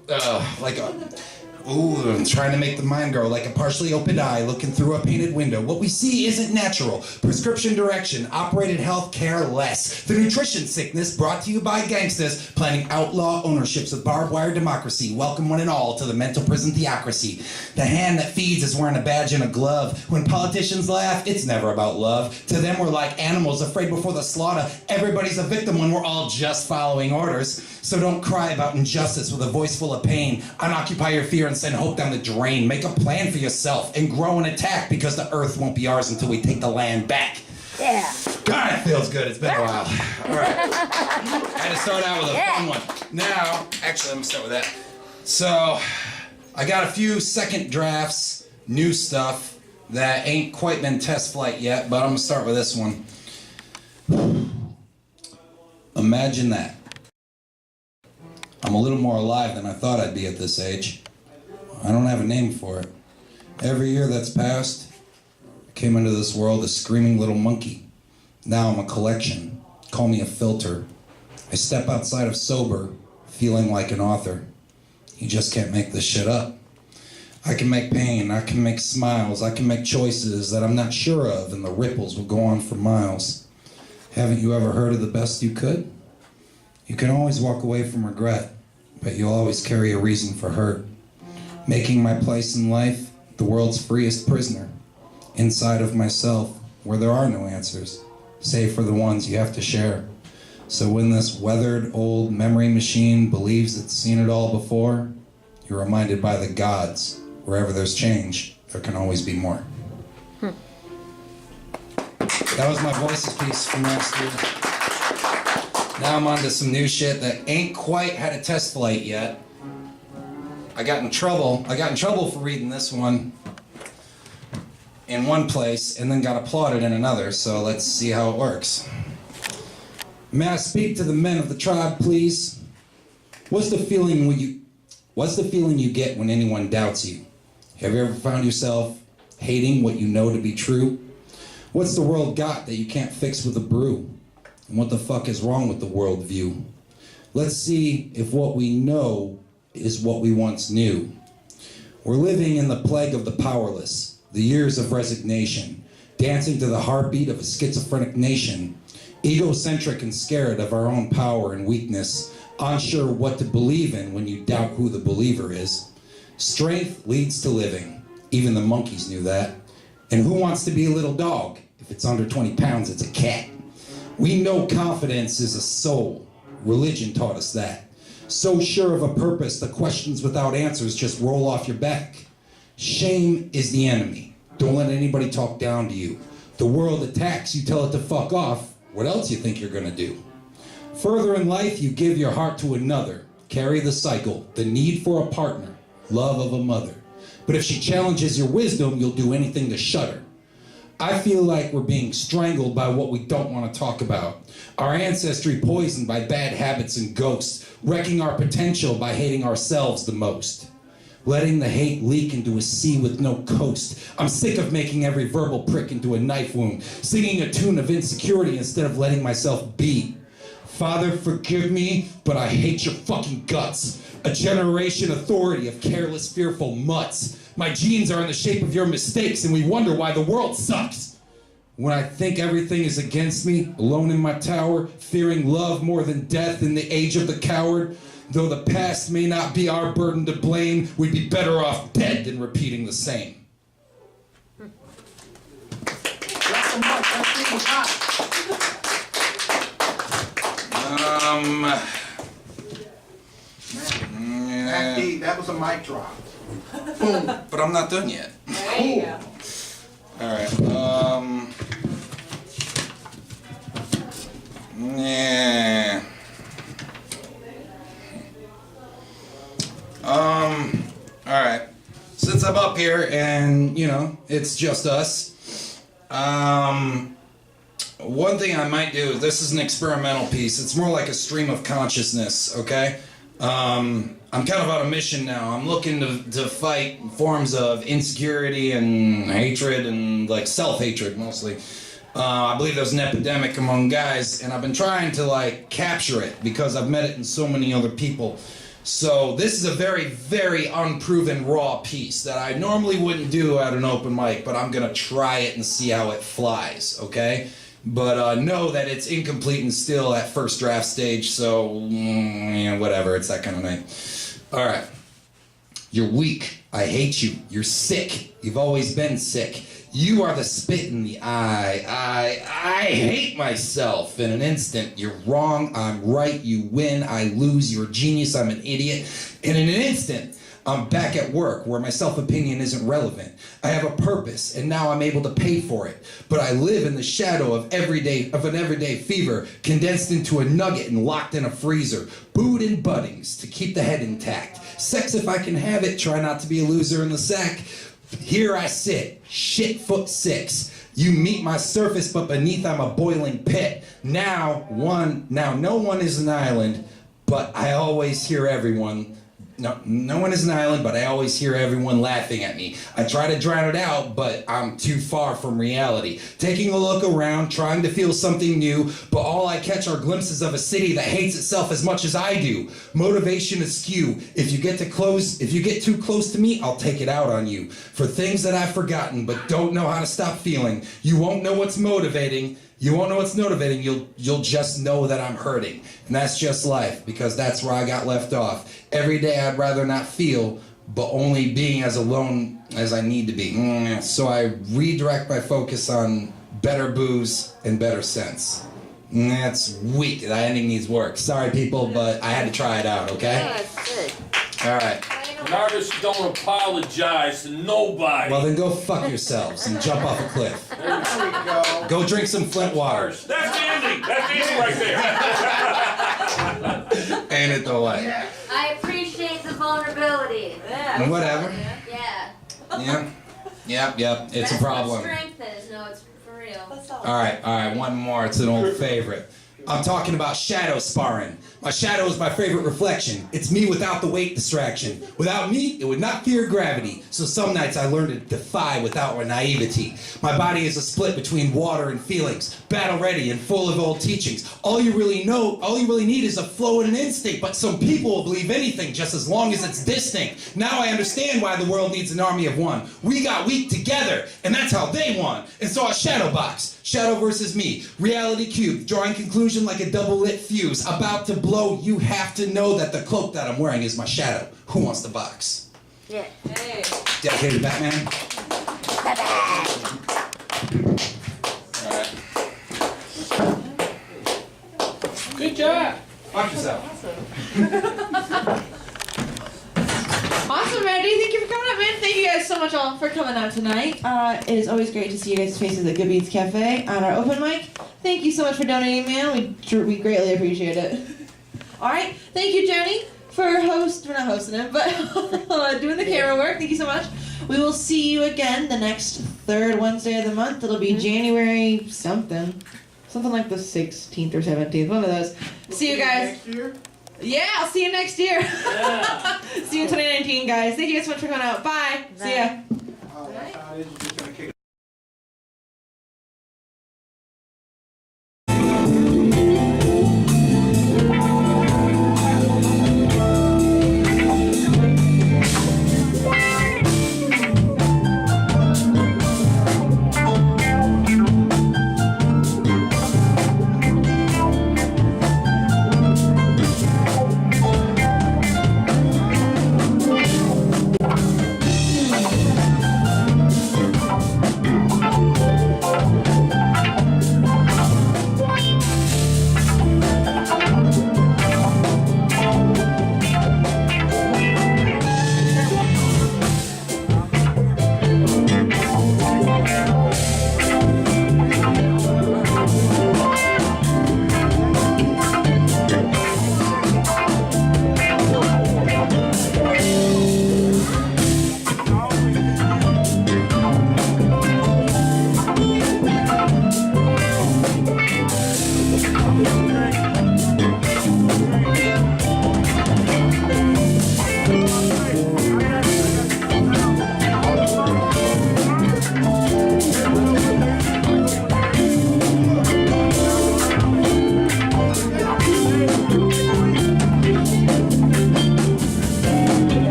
trying to make the mind grow like a partially opened eye looking through a painted window. What we see isn't natural. Prescription direction, operated health care less. The nutrition sickness brought to you by gangsters planning outlaw ownerships of barbed wire democracy. Welcome one and all to the mental prison theocracy. The hand that feeds is wearing a badge and a glove. When politicians laugh, it's never about love. To them, we're like animals afraid before the slaughter. Everybody's a victim when we're all just following orders. So don't cry about injustice with a voice full of pain. Unoccupy your fear and send hope down the drain. Make a plan for yourself and grow and attack because the earth won't be ours until we take the land back. Yeah. God, it feels good. It's been a while. All right. I had to start out with a fun one. Now, actually, I'm going to start with that. So, I got a few second drafts, new stuff that ain't quite been test flight yet, but I'm going to start with this one. Imagine that. I'm a little more alive than I thought I'd be at this age. I don't have a name for it. Every year that's passed, I came into this world a screaming little monkey. Now I'm a collection. Call me a filter. I step outside of sober, feeling like an author. You just can't make this shit up. I can make pain, I can make smiles, I can make choices that I'm not sure of, and the ripples will go on for miles. Haven't you ever heard of the best you could? You can always walk away from regret, but you'll always carry a reason for hurt. Making my place in life the world's freest prisoner. Inside of myself, where there are no answers, save for the ones you have to share. So when this weathered old memory machine believes it's seen it all before, you're reminded by the gods, wherever there's change, there can always be more. That was my voices piece from last year. Now I'm on to some new shit that ain't quite had a test flight yet. I got in trouble for reading this one in one place and then got applauded in another, so let's see how it works. May I speak to the men of the tribe, please? What's the feeling you get when anyone doubts you? Have you ever found yourself hating what you know to be true? What's the world got that you can't fix with a brew? And what the fuck is wrong with the worldview? Let's see if what we know is what we once knew. We're living in the plague of the powerless, the years of resignation, dancing to the heartbeat of a schizophrenic nation, egocentric and scared of our own power and weakness, unsure what to believe in when you doubt who the believer is. Strength leads to living. Even the monkeys knew that. And who wants to be a little dog if it's under 20 pounds, it's a cat. We know confidence is a soul. Religion taught us that. So sure of a purpose, the questions without answers just roll off your back. Shame is the enemy. Don't let anybody talk down to you. The world attacks, you tell it to fuck off. What else you think you're gonna do? Further in life, you give your heart to another. Carry the cycle, the need for a partner, love of a mother. But if she challenges your wisdom, you'll do anything to shut her. I feel like we're being strangled by what we don't want to talk about. Our ancestry poisoned by bad habits and ghosts, wrecking our potential by hating ourselves the most. Letting the hate leak into a sea with no coast. I'm sick of making every verbal prick into a knife wound, singing a tune of insecurity instead of letting myself be. Father, forgive me, but I hate your fucking guts. A generation authority of careless, fearful mutts. My genes are in the shape of your mistakes, and we wonder why the world sucks. When I think everything is against me, alone in my tower, fearing love more than death in the age of the coward, though the past may not be our burden to blame, we'd be better off dead than repeating the same. That was a mic drop. Boom, but I'm not done yet. There you go. Alright, yeah. Alright. Since I'm up here and, you know, it's just us, one thing I might do, this is an experimental piece, it's more like a stream of consciousness, okay? I'm kind of on a mission now. I'm looking to fight forms of insecurity and hatred and like self-hatred mostly. I believe there's an epidemic among guys, and I've been trying to like capture it because I've met it in so many other people. So this is a very, very unproven raw piece that I normally wouldn't do at an open mic, but I'm gonna try it and see how it flies, okay? But know that it's incomplete and still at first draft stage, so yeah, whatever, it's that kind of night. All right. You're weak. I hate you. You're sick. You've always been sick. You are the spit in the eye. I hate myself. In an instant, you're wrong. I'm right. You win. I lose. You're a genius. I'm an idiot. And in an instant, I'm back at work where my self-opinion isn't relevant. I have a purpose, and now I'm able to pay for it. But I live in the shadow of an everyday fever, condensed into a nugget and locked in a freezer. Booed and buddings to keep the head intact. Sex if I can have it, try not to be a loser in the sack. Here I sit, shit foot 6. You meet my surface, but beneath I'm a boiling pit. Now no one is an island, but I always hear everyone. No one is an island, but I always hear everyone laughing at me. I try to drown it out, but I'm too far from reality. Taking a look around, trying to feel something new, but all I catch are glimpses of a city that hates itself as much as I do. Motivation askew. If you get too close to me, I'll take it out on you. For things that I've forgotten, but don't know how to stop feeling. You won't know what's motivating. You'll just know that I'm hurting. And that's just life, because that's where I got left off. Every day I'd rather not feel, but only being as alone as I need to be. So I redirect my focus on better booze and better sense. That's weak. That ending needs work. Sorry, people, but I had to try it out, okay? Yeah, that's good. All right. And artists don't apologize to nobody. Well, then go fuck yourselves and jump off a cliff. There we go. Go drink some Flint water. That's Andy. That's Andy right there. Ain't it the way? I appreciate the vulnerability. Yeah. Whatever. Yeah. Yep. It's That's a problem. what strength is. No, it's for real. All right, one more. It's an old favorite. I'm talking about shadow sparring. My shadow is my favorite reflection. It's me without the weight distraction. Without me, it would not fear gravity. So some nights I learn to defy without my naivety. My body is a split between water and feelings, battle ready and full of old teachings. All you really need is a flow and an instinct. But some people will believe anything just as long as it's distinct. Now I understand why the world needs an army of one. We got weak together, and that's how they won. And so I shadow box. Shadow versus me. Reality cube. Drawing conclusion like a double lit fuse. About to blow. You have to know that the cloak that I'm wearing is my shadow. Who wants the box? Yeah. Hey. Dedicated to Batman? Batman. All Good job. Watch yourself. Awesome, Randy. Thank you for coming up, man. Thank you guys so much all for coming out tonight. It is always great to see you guys' faces at Good Beans Cafe on our open mic. Thank you so much for donating, man. We greatly appreciate it. All right. Thank you, Jennie, for we're not hosting it, but doing the camera work. Thank you so much. We will see you again the next third Wednesday of the month. It'll be January something like the 16th or 17th. One of those. See you guys. Next year? Yeah, I'll see you next year. Yeah. See you in 2019, guys. Thank you guys so much for coming out. Bye. See ya. Oh, that's how it is. You're just gonna kick it.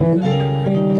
Thank you.